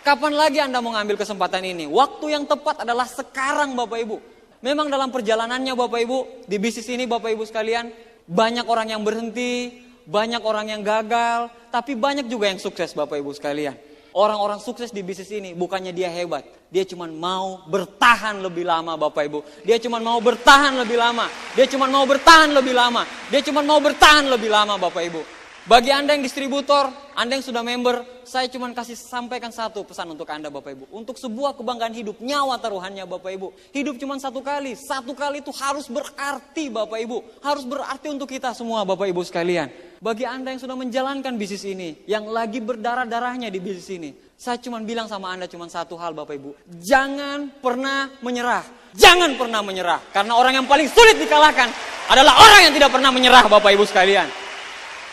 Kapan lagi Anda mau ngambil kesempatan ini? Waktu yang tepat adalah sekarang Bapak Ibu. Memang dalam perjalanannya Bapak Ibu, di bisnis ini Bapak Ibu sekalian, banyak orang yang berhenti, banyak orang yang gagal, tapi banyak juga yang sukses Bapak Ibu sekalian. Orang-orang sukses di bisnis ini bukannya dia hebat. Dia cuma mau bertahan lebih lama Bapak Ibu. Dia cuma mau bertahan lebih lama. Dia cuma mau bertahan lebih lama. Dia cuma mau bertahan lebih lama Bapak Ibu. Bagi Anda yang distributor, Anda yang sudah member, saya cuma kasih sampaikan satu pesan untuk Anda Bapak Ibu. Untuk sebuah kebanggaan hidup, nyawa taruhannya Bapak Ibu. Hidup cuma satu kali. Satu kali itu harus berarti Bapak Ibu. Harus berarti untuk kita semua Bapak Ibu sekalian. Bagi Anda yang sudah menjalankan bisnis ini, yang lagi berdarah-darahnya di bisnis ini, saya cuma bilang sama Anda cuma satu hal Bapak Ibu. Jangan pernah menyerah. Jangan pernah menyerah. Karena orang yang paling sulit dikalahkan adalah orang yang tidak pernah menyerah Bapak Ibu sekalian.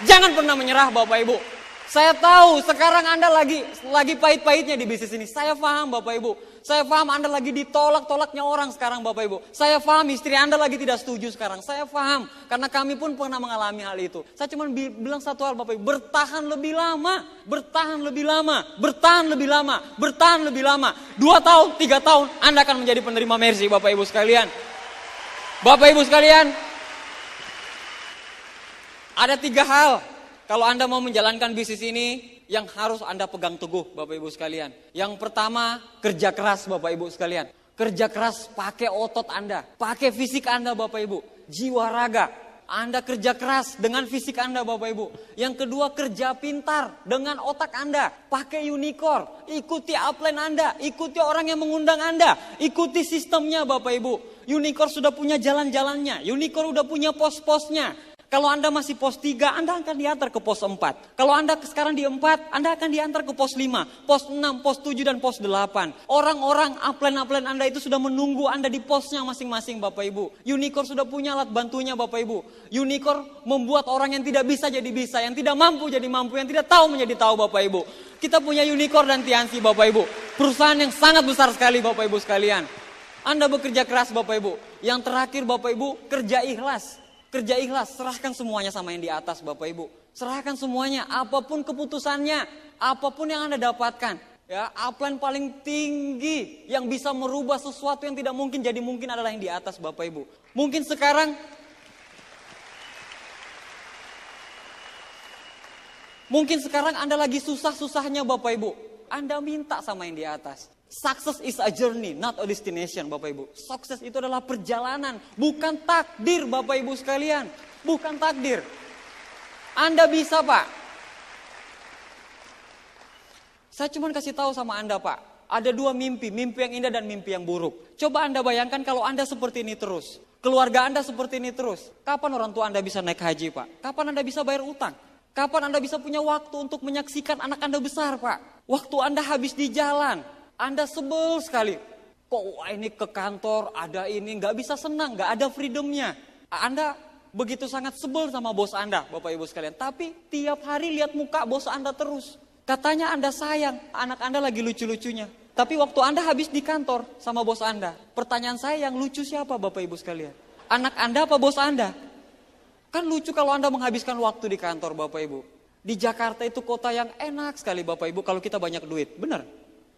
Jangan pernah menyerah Bapak Ibu. Saya tahu sekarang Anda lagi pahit-pahitnya di bisnis ini. Saya paham Bapak Ibu. Saya paham Anda lagi ditolak-tolaknya orang sekarang Bapak Ibu. Saya paham istri Anda lagi tidak setuju sekarang. Saya paham. Karena kami pun pernah mengalami hal itu. Saya cuma bilang satu hal Bapak Ibu. Bertahan lebih lama. Bertahan lebih lama. Bertahan lebih lama. Bertahan lebih lama. 2 tahun, 3 tahun. Anda akan menjadi penerima mercy Bapak Ibu sekalian. Bapak Ibu sekalian. Ada 3 hal. Kalau Anda mau menjalankan bisnis ini, yang harus Anda pegang teguh Bapak Ibu sekalian. Yang pertama, kerja keras Bapak Ibu sekalian. Kerja keras pakai otot Anda, pakai fisik Anda Bapak Ibu. Jiwa raga, Anda kerja keras dengan fisik Anda Bapak Ibu. Yang kedua, kerja pintar dengan otak Anda. Pakai unicorn, ikuti upline Anda, ikuti orang yang mengundang Anda. Ikuti sistemnya Bapak Ibu. Unicorn sudah punya jalan-jalannya, unicorn udah punya pos-posnya. Kalau Anda masih pos 3, Anda akan diantar ke pos 4. Kalau Anda sekarang di 4, Anda akan diantar ke pos 5, pos 6, pos 7, dan pos 8. Orang-orang upline Anda itu sudah menunggu Anda di posnya masing-masing Bapak Ibu. Unicorn sudah punya alat bantunya Bapak Ibu. Unicorn membuat orang yang tidak bisa jadi bisa, yang tidak mampu jadi mampu, yang tidak tahu menjadi tahu Bapak Ibu. Kita punya Unicorn dan Tiansi Bapak Ibu. Perusahaan yang sangat besar sekali Bapak Ibu sekalian. Anda bekerja keras Bapak Ibu. Yang terakhir Bapak Ibu, kerja ikhlas. Kerja ikhlas, serahkan semuanya sama yang di atas Bapak Ibu. Serahkan semuanya, apapun keputusannya, apapun yang Anda dapatkan. Ya, upline paling tinggi yang bisa merubah sesuatu yang tidak mungkin jadi mungkin adalah yang di atas Bapak Ibu. Mungkin sekarang Mungkin sekarang Anda lagi susah-susahnya Bapak Ibu. Anda minta sama yang di atas. Success is a journey, not a destination Bapak Ibu. Sukses itu adalah perjalanan, bukan takdir Bapak Ibu sekalian. Bukan takdir. Anda bisa Pak. Saya cuma kasih tahu sama Anda Pak. Ada dua mimpi, mimpi yang indah dan mimpi yang buruk. Coba Anda bayangkan kalau Anda seperti ini terus. Keluarga Anda seperti ini terus. Kapan orang tua Anda bisa naik haji Pak? Kapan Anda bisa bayar utang? Kapan Anda bisa punya waktu untuk menyaksikan anak Anda besar Pak? Waktu Anda habis di jalan. Anda sebel sekali. Kok wah ini ke kantor, ada ini, gak bisa senang, gak ada freedomnya. Anda begitu sangat sebel sama bos Anda Bapak Ibu sekalian. Tapi tiap hari lihat muka bos Anda terus. Katanya Anda sayang, anak Anda lagi lucu-lucunya. Tapi waktu Anda habis di kantor sama bos Anda. Pertanyaan saya yang lucu siapa Bapak Ibu sekalian? Anak Anda apa bos Anda? Kan lucu kalau Anda menghabiskan waktu di kantor Bapak Ibu. Di Jakarta itu kota yang enak sekali Bapak Ibu kalau kita banyak duit. Benar.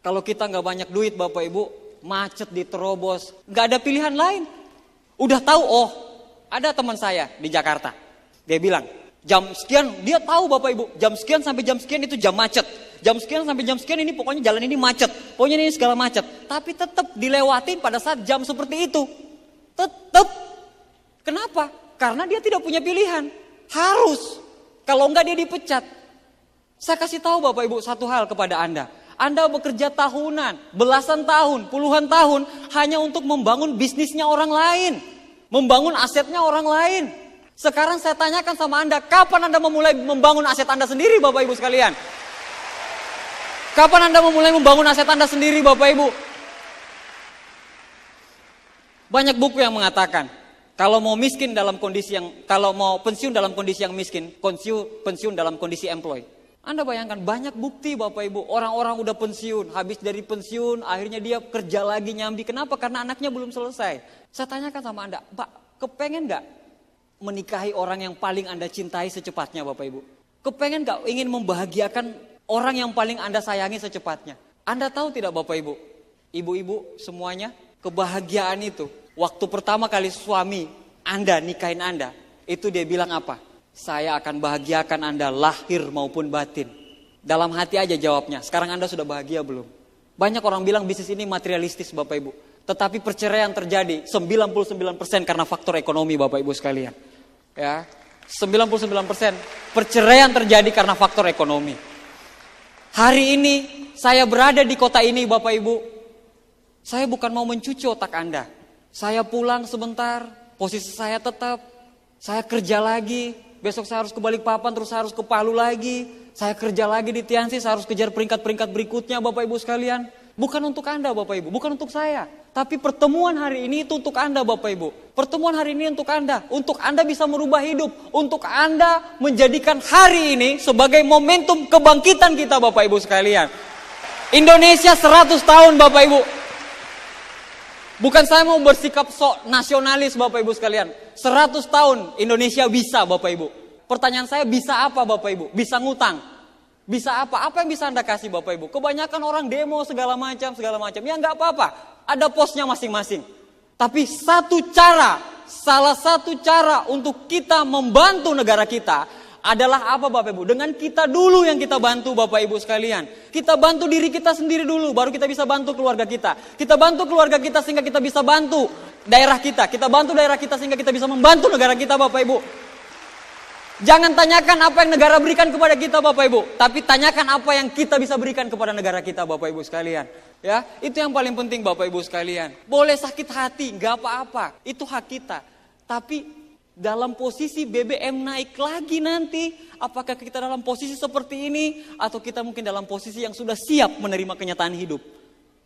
Kalau kita nggak banyak duit Bapak Ibu, macet diterobos. Nggak ada pilihan lain. Udah tahu, oh ada teman saya di Jakarta. Dia bilang, jam sekian, dia tahu Bapak Ibu. Jam sekian sampai jam sekian itu jam macet. Jam sekian sampai jam sekian ini pokoknya jalan ini macet. Pokoknya ini segala macet. Tapi tetap dilewatin pada saat jam seperti itu. Tetap. Kenapa? Karena dia tidak punya pilihan. Harus. Kalau enggak dia dipecat. Saya kasih tahu Bapak Ibu satu hal kepada Anda. Anda bekerja tahunan, belasan tahun, puluhan tahun hanya untuk membangun bisnisnya orang lain. Membangun asetnya orang lain. Sekarang saya tanyakan sama Anda, kapan Anda memulai membangun aset Anda sendiri Bapak Ibu sekalian? Kapan Anda memulai membangun aset Anda sendiri Bapak Ibu? Banyak buku yang mengatakan, kalau mau miskin dalam kondisi yang, kalau mau pensiun dalam kondisi yang miskin, pensiun dalam kondisi employ. Anda bayangkan banyak bukti Bapak Ibu, orang-orang udah pensiun, habis dari pensiun, akhirnya dia kerja lagi nyambi. Kenapa? Karena anaknya belum selesai. Saya tanyakan sama Anda, Pak, kepengen gak menikahi orang yang paling Anda cintai secepatnya Bapak Ibu? Kepengen gak ingin membahagiakan orang yang paling Anda sayangi secepatnya? Anda tahu tidak Bapak Ibu? Ibu-ibu semuanya, kebahagiaan itu. Waktu pertama kali suami Anda nikahin Anda, itu dia bilang apa? Saya akan bahagiakan Anda lahir maupun batin. Dalam hati aja jawabnya. Sekarang Anda sudah bahagia belum? Banyak orang bilang bisnis ini materialistis Bapak Ibu. Tetapi perceraian terjadi 99% karena faktor ekonomi Bapak Ibu sekalian. Ya, 99% perceraian terjadi karena faktor ekonomi. Hari ini saya berada di kota ini Bapak Ibu. Saya bukan mau mencuci otak Anda. Saya pulang sebentar, posisi saya tetap, saya kerja lagi, besok saya harus ke Balikpapan, terus saya harus ke Palu lagi, saya kerja lagi di Tiansi, saya harus kejar peringkat-peringkat berikutnya Bapak Ibu sekalian. Bukan untuk Anda Bapak Ibu, bukan untuk saya. Tapi pertemuan hari ini itu untuk Anda Bapak Ibu. Pertemuan hari ini untuk Anda bisa merubah hidup, untuk Anda menjadikan hari ini sebagai momentum kebangkitan kita Bapak Ibu sekalian. Indonesia 100 tahun Bapak Ibu. Bukan saya mau bersikap sok nasionalis Bapak Ibu sekalian. 100 tahun Indonesia bisa Bapak Ibu. Pertanyaan saya bisa apa Bapak Ibu? Bisa ngutang. Bisa apa? Apa yang bisa Anda kasih Bapak Ibu? Kebanyakan orang demo segala macam. Ya nggak apa-apa. Ada posnya masing-masing. Tapi salah satu cara untuk kita membantu negara kita adalah apa Bapak Ibu? Dengan kita dulu yang kita bantu Bapak Ibu sekalian. Kita bantu diri kita sendiri dulu, baru kita bisa bantu keluarga kita. Kita bantu keluarga kita sehingga kita bisa bantu daerah kita. Kita bantu daerah kita sehingga kita bisa membantu negara kita Bapak Ibu. Jangan tanyakan apa yang negara berikan kepada kita Bapak Ibu. Tapi tanyakan apa yang kita bisa berikan kepada negara kita Bapak Ibu sekalian. Ya, itu yang paling penting Bapak Ibu sekalian. Boleh sakit hati, gak apa-apa. Itu hak kita. Tapi dalam posisi BBM naik lagi nanti, apakah kita dalam posisi seperti ini atau kita mungkin dalam posisi yang sudah siap menerima kenyataan hidup?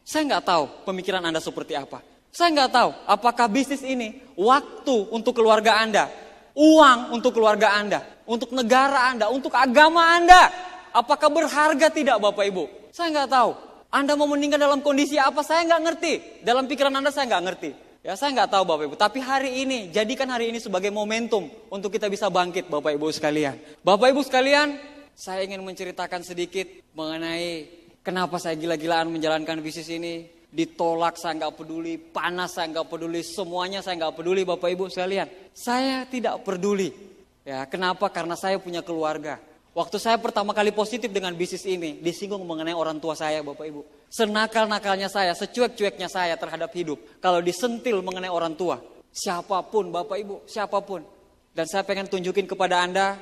Saya nggak tahu pemikiran Anda seperti apa. Saya nggak tahu apakah bisnis ini waktu untuk keluarga Anda, uang untuk keluarga Anda, untuk negara Anda, untuk agama Anda, apakah berharga tidak Bapak Ibu? Saya nggak tahu. Anda mau meninggal dalam kondisi apa? Saya nggak ngerti. Dalam pikiran Anda saya nggak ngerti. Ya saya nggak tahu Bapak Ibu, tapi hari ini, jadikan hari ini sebagai momentum untuk kita bisa bangkit Bapak Ibu sekalian. Bapak Ibu sekalian, saya ingin menceritakan sedikit mengenai kenapa saya gila-gilaan menjalankan bisnis ini. Ditolak saya nggak peduli, panas saya nggak peduli, semuanya saya nggak peduli Bapak Ibu sekalian. Saya tidak peduli. Ya kenapa? Karena saya punya keluarga. Waktu saya pertama kali positif dengan bisnis ini, disinggung mengenai orang tua saya Bapak Ibu. Senakal-nakalnya saya, secuek-cueknya saya terhadap hidup. Kalau disentil mengenai orang tua, siapapun Bapak Ibu, siapapun. Dan saya pengen tunjukin kepada Anda,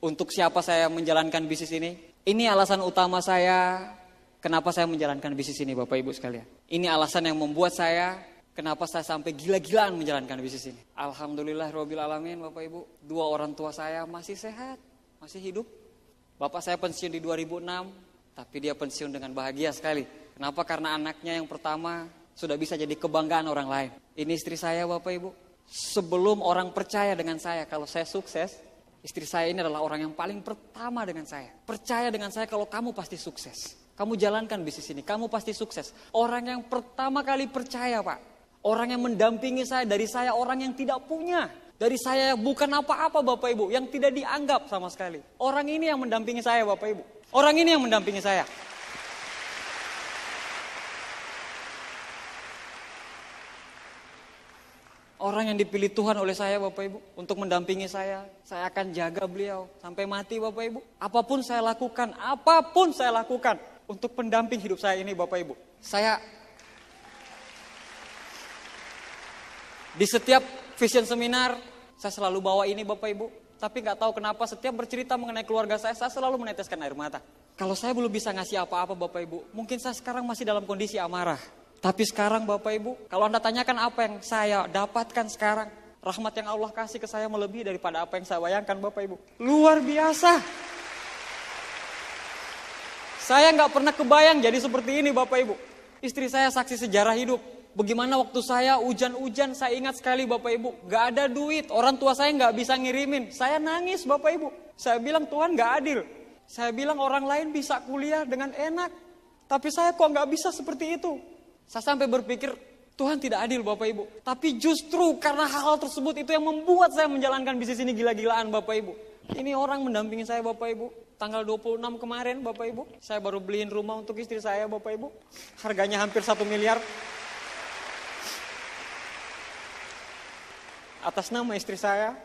untuk siapa saya menjalankan bisnis ini. Ini alasan utama saya, kenapa saya menjalankan bisnis ini Bapak Ibu sekalian. Ini alasan yang membuat saya, kenapa saya sampai gila-gilaan menjalankan bisnis ini. Alhamdulillah Rabbil Alamin Bapak Ibu. 2 orang tua saya masih sehat, masih hidup. Bapak saya pensiun di 2006, tapi dia pensiun dengan bahagia sekali. Kenapa? Karena anaknya yang pertama sudah bisa jadi kebanggaan orang lain. Ini istri saya Bapak Ibu. Sebelum orang percaya dengan saya kalau saya sukses, istri saya ini adalah orang yang paling pertama dengan saya. Percaya dengan saya kalau kamu pasti sukses. Kamu jalankan bisnis ini, kamu pasti sukses. Orang yang pertama kali percaya Pak. Orang yang mendampingi saya, dari saya orang yang tidak punya. Dari saya bukan apa-apa Bapak Ibu, yang tidak dianggap sama sekali. Orang ini yang mendampingi saya Bapak Ibu. Orang ini yang mendampingi saya. Orang yang dipilih Tuhan oleh saya Bapak Ibu untuk mendampingi saya akan jaga beliau sampai mati Bapak Ibu. Apapun saya lakukan untuk pendamping hidup saya ini Bapak Ibu. Saya di setiap vision seminar saya selalu bawa ini Bapak Ibu. Tapi gak tahu kenapa setiap bercerita mengenai keluarga saya selalu meneteskan air mata. Kalau saya belum bisa ngasih apa-apa Bapak Ibu, mungkin saya sekarang masih dalam kondisi amarah. Tapi sekarang Bapak Ibu, kalau Anda tanyakan apa yang saya dapatkan sekarang, rahmat yang Allah kasih ke saya melebihi daripada apa yang saya bayangkan Bapak Ibu. Luar biasa. Saya nggak pernah kebayang jadi seperti ini Bapak Ibu. Istri saya saksi sejarah hidup. Bagaimana waktu saya hujan-hujan, saya ingat sekali Bapak Ibu, nggak ada duit, orang tua saya nggak bisa ngirimin. Saya nangis Bapak Ibu. Saya bilang Tuhan nggak adil. Saya bilang orang lain bisa kuliah dengan enak, tapi saya kok nggak bisa seperti itu. Saya sampai berpikir Tuhan tidak adil Bapak Ibu. Tapi justru karena hal tersebut itu yang membuat saya menjalankan bisnis ini gila-gilaan Bapak Ibu. Ini orang mendampingi saya Bapak Ibu. Tanggal 26 kemarin Bapak Ibu, saya baru beliin rumah untuk istri saya Bapak Ibu. Harganya hampir 1 miliar. Atas nama istri saya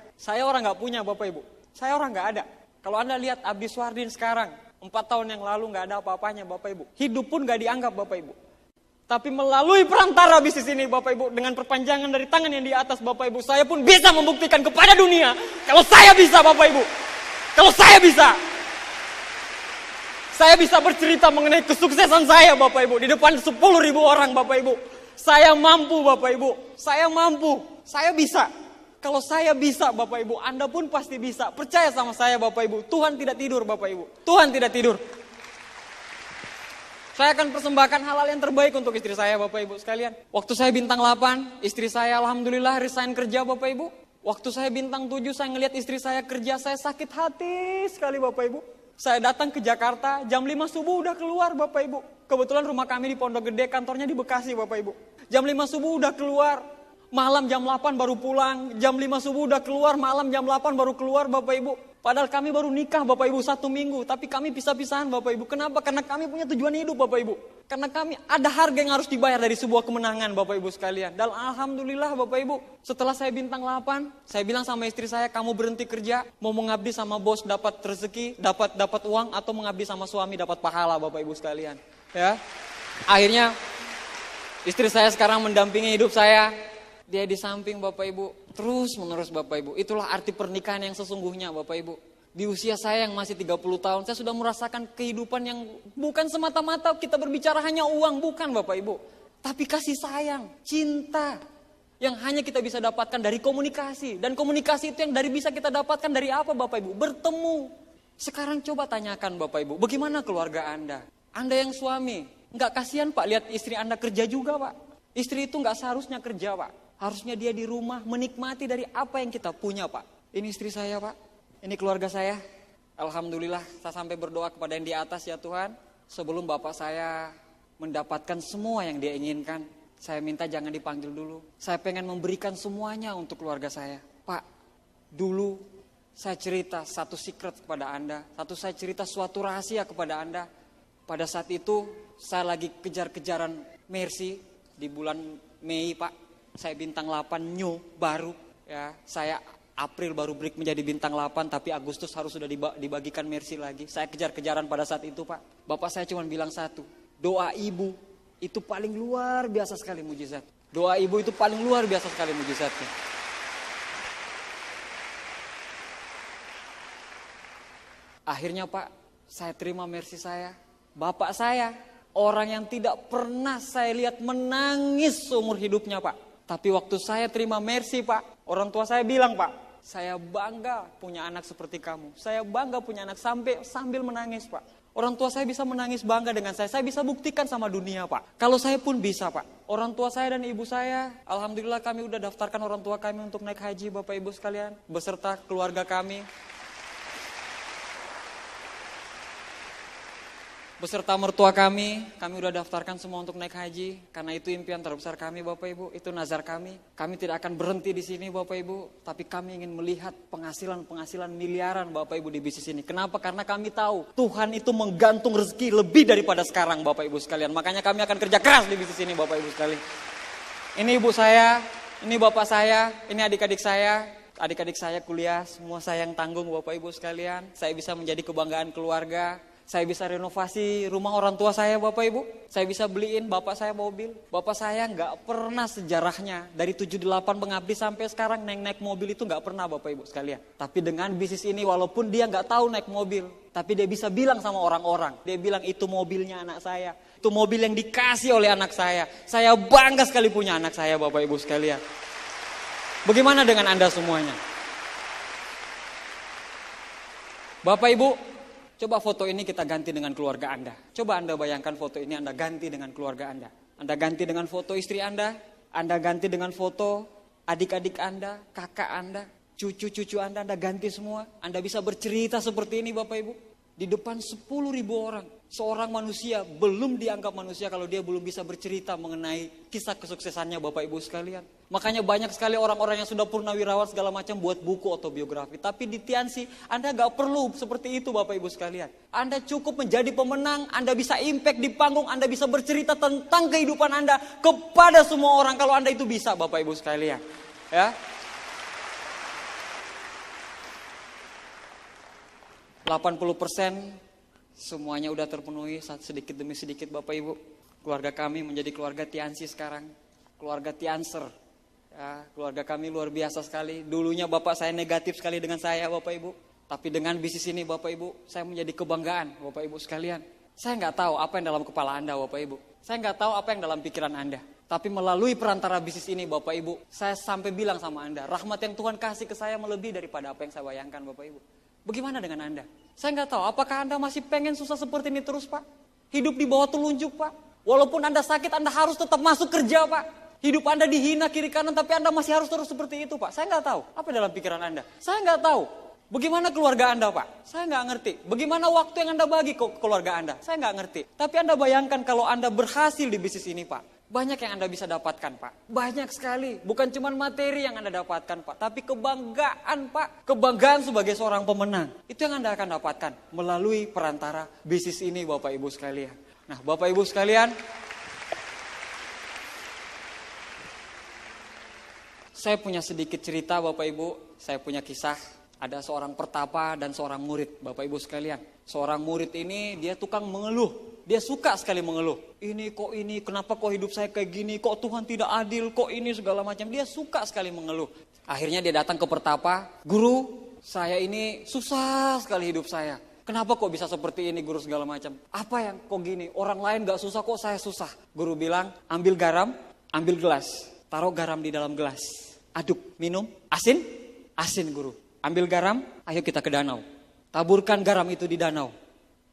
orang gak punya Bapak Ibu. Saya orang gak ada. Kalau Anda lihat Abdi Swardin sekarang, 4 tahun yang lalu gak ada apa-apanya Bapak Ibu. Hidup pun gak dianggap Bapak Ibu. Tapi melalui perantara bisnis ini Bapak Ibu, dengan perpanjangan dari tangan yang di atas Bapak Ibu, saya pun bisa membuktikan kepada dunia kalau saya bisa Bapak Ibu. Kalau saya bisa. Saya bisa bercerita mengenai kesuksesan saya Bapak Ibu di depan 10.000 orang Bapak Ibu. Saya mampu Bapak Ibu. Saya mampu. Saya bisa. Kalau saya bisa Bapak Ibu, Anda pun pasti bisa. Percaya sama saya Bapak Ibu. Tuhan tidak tidur Bapak Ibu. Tuhan tidak tidur. Saya akan persembahkan hal-hal yang terbaik untuk istri saya Bapak Ibu sekalian. Waktu saya bintang 8, istri saya alhamdulillah resign kerja Bapak Ibu. Waktu saya bintang 7, saya ngelihat istri saya kerja, saya sakit hati sekali Bapak Ibu. Saya datang ke Jakarta, jam 5 subuh udah keluar Bapak Ibu. Kebetulan rumah kami di Pondok Gede, kantornya di Bekasi Bapak Ibu. Jam 5 subuh udah keluar, malam jam 8 baru pulang. Jam 5 subuh udah keluar, malam jam 8 baru keluar Bapak Ibu. Padahal kami baru nikah Bapak Ibu 1 minggu, tapi kami pisah-pisahan Bapak Ibu. Kenapa? Karena kami punya tujuan hidup Bapak Ibu. Karena kami ada harga yang harus dibayar dari sebuah kemenangan Bapak Ibu sekalian. Dan alhamdulillah Bapak Ibu, setelah saya bintang 8, saya bilang sama istri saya, kamu berhenti kerja, mau mengabdi sama bos dapat rezeki, dapat uang, atau mengabdi sama suami dapat pahala Bapak Ibu sekalian. Ya, akhirnya istri saya sekarang mendampingi hidup saya. Dia di samping Bapak Ibu, terus menerus Bapak Ibu. Itulah arti pernikahan yang sesungguhnya Bapak Ibu. Di usia saya yang masih 30 tahun, saya sudah merasakan kehidupan yang bukan semata-mata kita berbicara hanya uang, bukan Bapak Ibu. Tapi kasih sayang, cinta, yang hanya kita bisa dapatkan dari komunikasi. Dan komunikasi itu yang bisa kita dapatkan dari apa Bapak Ibu? Bertemu. Sekarang coba tanyakan Bapak Ibu, bagaimana keluarga Anda? Anda yang suami, nggak kasihan Pak lihat istri Anda kerja juga Pak. Istri itu nggak seharusnya kerja Pak. Harusnya dia di rumah menikmati dari apa yang kita punya Pak. Ini istri saya Pak, ini keluarga saya. Alhamdulillah saya sampai berdoa kepada yang di atas ya Tuhan. Sebelum bapak saya mendapatkan semua yang dia inginkan, saya minta jangan dipanggil dulu. Saya pengen memberikan semuanya untuk keluarga saya. Pak, dulu saya cerita satu secret kepada Anda. Saya cerita suatu rahasia kepada Anda. Pada saat itu saya lagi kejar-kejaran Mercy di bulan Mei Pak. Saya bintang 8 new baru ya. Saya April baru break menjadi bintang 8, tapi Agustus harus sudah dibagikan mercy lagi. Saya kejar-kejaran pada saat itu Pak. Bapak saya cuma bilang satu, doa ibu itu paling luar biasa sekali mujizat. Doa ibu itu paling luar biasa sekali mujizatnya. Akhirnya Pak, saya terima mercy saya. Bapak saya, orang yang tidak pernah saya lihat menangis seumur hidupnya Pak. Tapi waktu saya terima mercy Pak, orang tua saya bilang Pak, saya bangga punya anak seperti kamu. Saya bangga punya anak sambil menangis Pak. Orang tua saya bisa menangis bangga dengan saya bisa buktikan sama dunia Pak. Kalau saya pun bisa Pak. Orang tua saya dan ibu saya, alhamdulillah kami udah daftarkan orang tua kami untuk naik haji Bapak Ibu sekalian. Beserta keluarga kami. Beserta mertua kami udah daftarkan semua untuk naik haji. Karena itu impian terbesar kami Bapak Ibu, itu nazar kami. Kami tidak akan berhenti di sini Bapak Ibu, tapi kami ingin melihat penghasilan miliaran Bapak Ibu di bisnis ini. Kenapa? Karena kami tahu Tuhan itu menggantung rezeki lebih daripada sekarang Bapak Ibu sekalian. Makanya kami akan kerja keras di bisnis ini Bapak Ibu sekalian. Ini ibu saya, ini bapak saya, ini adik-adik saya. Adik-adik saya kuliah, semua saya yang tanggung Bapak Ibu sekalian. Saya bisa menjadi kebanggaan keluarga. Saya bisa renovasi rumah orang tua saya Bapak Ibu. Saya bisa beliin bapak saya mobil. Bapak saya nggak pernah sejarahnya dari 78 pengabdi sampai sekarang naik mobil itu nggak pernah Bapak Ibu sekalian. Tapi dengan bisnis ini walaupun dia nggak tahu naik mobil, tapi dia bisa bilang sama orang-orang. Dia bilang itu mobilnya anak saya. Itu mobil yang dikasih oleh anak saya. Saya bangga sekali punya anak saya Bapak Ibu sekalian. Bagaimana dengan Anda semuanya? Bapak Ibu, coba foto ini kita ganti dengan keluarga Anda. Coba Anda bayangkan foto ini Anda ganti dengan keluarga Anda. Anda ganti dengan foto istri Anda ganti dengan foto adik-adik Anda, kakak Anda, cucu-cucu Anda ganti semua. Anda bisa bercerita seperti ini Bapak Ibu. Di depan 10.000 orang. Seorang manusia belum dianggap manusia kalau dia belum bisa bercerita mengenai kisah kesuksesannya Bapak Ibu sekalian. Makanya banyak sekali orang-orang yang sudah purnawirawan segala macam buat buku autobiografi. Tapi di Tiansi Anda gak perlu seperti itu Bapak Ibu sekalian. Anda cukup menjadi pemenang, Anda bisa impact di panggung, Anda bisa bercerita tentang kehidupan Anda kepada semua orang. Kalau Anda itu bisa Bapak Ibu sekalian. Ya. 80% semuanya udah terpenuhi sedikit demi sedikit Bapak Ibu. Keluarga kami menjadi keluarga Tiansi sekarang. Keluarga Tianser. Ya, keluarga kami luar biasa sekali. Dulunya bapak saya negatif sekali dengan saya Bapak Ibu. Tapi dengan bisnis ini Bapak Ibu, saya menjadi kebanggaan Bapak Ibu sekalian. Saya nggak tahu apa yang dalam kepala Anda Bapak Ibu. Saya nggak tahu apa yang dalam pikiran Anda. Tapi melalui perantara bisnis ini Bapak Ibu, saya sampai bilang sama Anda, rahmat yang Tuhan kasih ke saya melebihi daripada apa yang saya bayangkan Bapak Ibu. Bagaimana dengan Anda? Saya nggak tahu, apakah Anda masih pengen susah seperti ini terus Pak? Hidup di bawah telunjuk Pak? Walaupun Anda sakit, Anda harus tetap masuk kerja Pak? Hidup Anda dihina kiri kanan, tapi Anda masih harus terus seperti itu Pak? Saya nggak tahu, apa dalam pikiran Anda? Saya nggak tahu. Bagaimana keluarga Anda Pak? Saya nggak ngerti. Bagaimana waktu yang Anda bagi ke keluarga Anda? Saya nggak ngerti. Tapi Anda bayangkan kalau Anda berhasil di bisnis ini Pak. Banyak yang Anda bisa dapatkan Pak. Banyak sekali. Bukan cuma materi yang Anda dapatkan Pak. Tapi kebanggaan Pak. Kebanggaan sebagai seorang pemenang. Itu yang Anda akan dapatkan melalui perantara bisnis ini Bapak Ibu sekalian. Nah Bapak Ibu sekalian. Saya punya sedikit cerita Bapak Ibu. Saya punya kisah. Ada seorang pertapa dan seorang murid Bapak Ibu sekalian. Seorang murid ini dia tukang mengeluh. Dia suka sekali mengeluh. Ini, kenapa kok hidup saya kayak gini? Kok Tuhan tidak adil? Kok ini segala macam. Dia suka sekali mengeluh. Akhirnya dia datang ke pertapa. Guru, saya ini susah sekali hidup saya. Kenapa kok bisa seperti ini guru segala macam? Apa yang kok gini? Orang lain gak susah kok saya susah. Guru bilang, ambil garam, ambil gelas. Taruh garam di dalam gelas. Aduk, minum. Asin? Asin guru. Ambil garam, ayo kita ke danau. Taburkan garam itu di danau.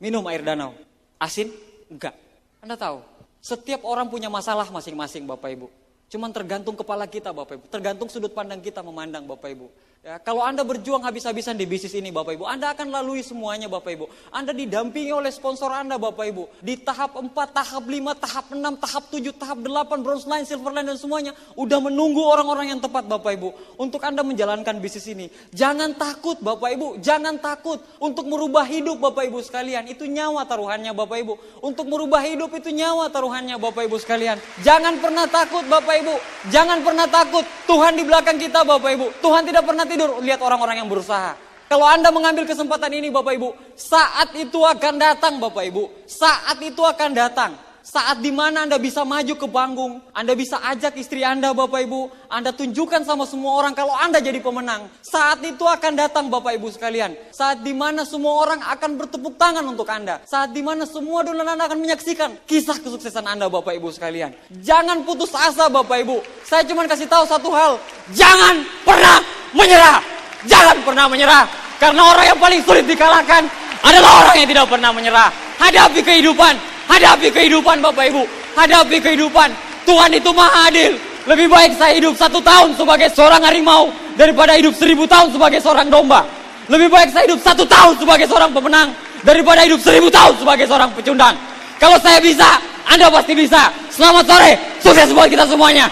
Minum air danau. Asin? Enggak. Anda tahu, setiap orang punya masalah masing-masing Bapak Ibu. Cuman tergantung kepala kita Bapak Ibu. Tergantung sudut pandang kita memandang Bapak Ibu. Ya, kalau Anda berjuang habis-habisan di bisnis ini Bapak Ibu, Anda akan lalui semuanya Bapak Ibu. Anda didampingi oleh sponsor Anda Bapak Ibu. Di tahap 4, tahap 5, tahap 6, tahap 7, tahap 8, bronze line, silver line dan semuanya. Udah menunggu orang-orang yang tepat Bapak Ibu. Untuk Anda menjalankan bisnis ini. Jangan takut Bapak Ibu. Jangan takut untuk merubah hidup Bapak Ibu sekalian. Itu nyawa taruhannya Bapak Ibu. Untuk merubah hidup itu nyawa taruhannya Bapak Ibu sekalian. Jangan pernah takut Bapak Ibu. Jangan pernah takut. Tuhan di belakang kita Bapak Ibu. Tuhan tidak pernah tidur, lihat orang-orang yang berusaha. Kalau Anda mengambil kesempatan ini Bapak Ibu, saat itu akan datang Bapak Ibu. Saat itu akan datang. Saat dimana Anda bisa maju ke panggung, Anda bisa ajak istri Anda Bapak Ibu, Anda tunjukkan sama semua orang kalau Anda jadi pemenang. Saat itu akan datang Bapak Ibu sekalian. Saat dimana semua orang akan bertepuk tangan untuk Anda. Saat dimana semua dunia Anda akan menyaksikan kisah kesuksesan Anda Bapak Ibu sekalian. Jangan putus asa Bapak Ibu. Saya cuma kasih tahu satu hal. Jangan pernah menyerah. Jangan pernah menyerah. Karena orang yang paling sulit dikalahkan adalah orang yang tidak pernah menyerah. Hadapi kehidupan. Hadapi kehidupan Bapak Ibu. Hadapi kehidupan. Tuhan itu maha adil. Lebih baik saya hidup 1 tahun sebagai seorang harimau daripada hidup 1000 tahun sebagai seorang domba. Lebih baik saya hidup 1 tahun sebagai seorang pemenang daripada hidup 1000 tahun sebagai seorang pecundang. Kalau saya bisa, Anda pasti bisa. Selamat sore. Sukses buat kita semuanya.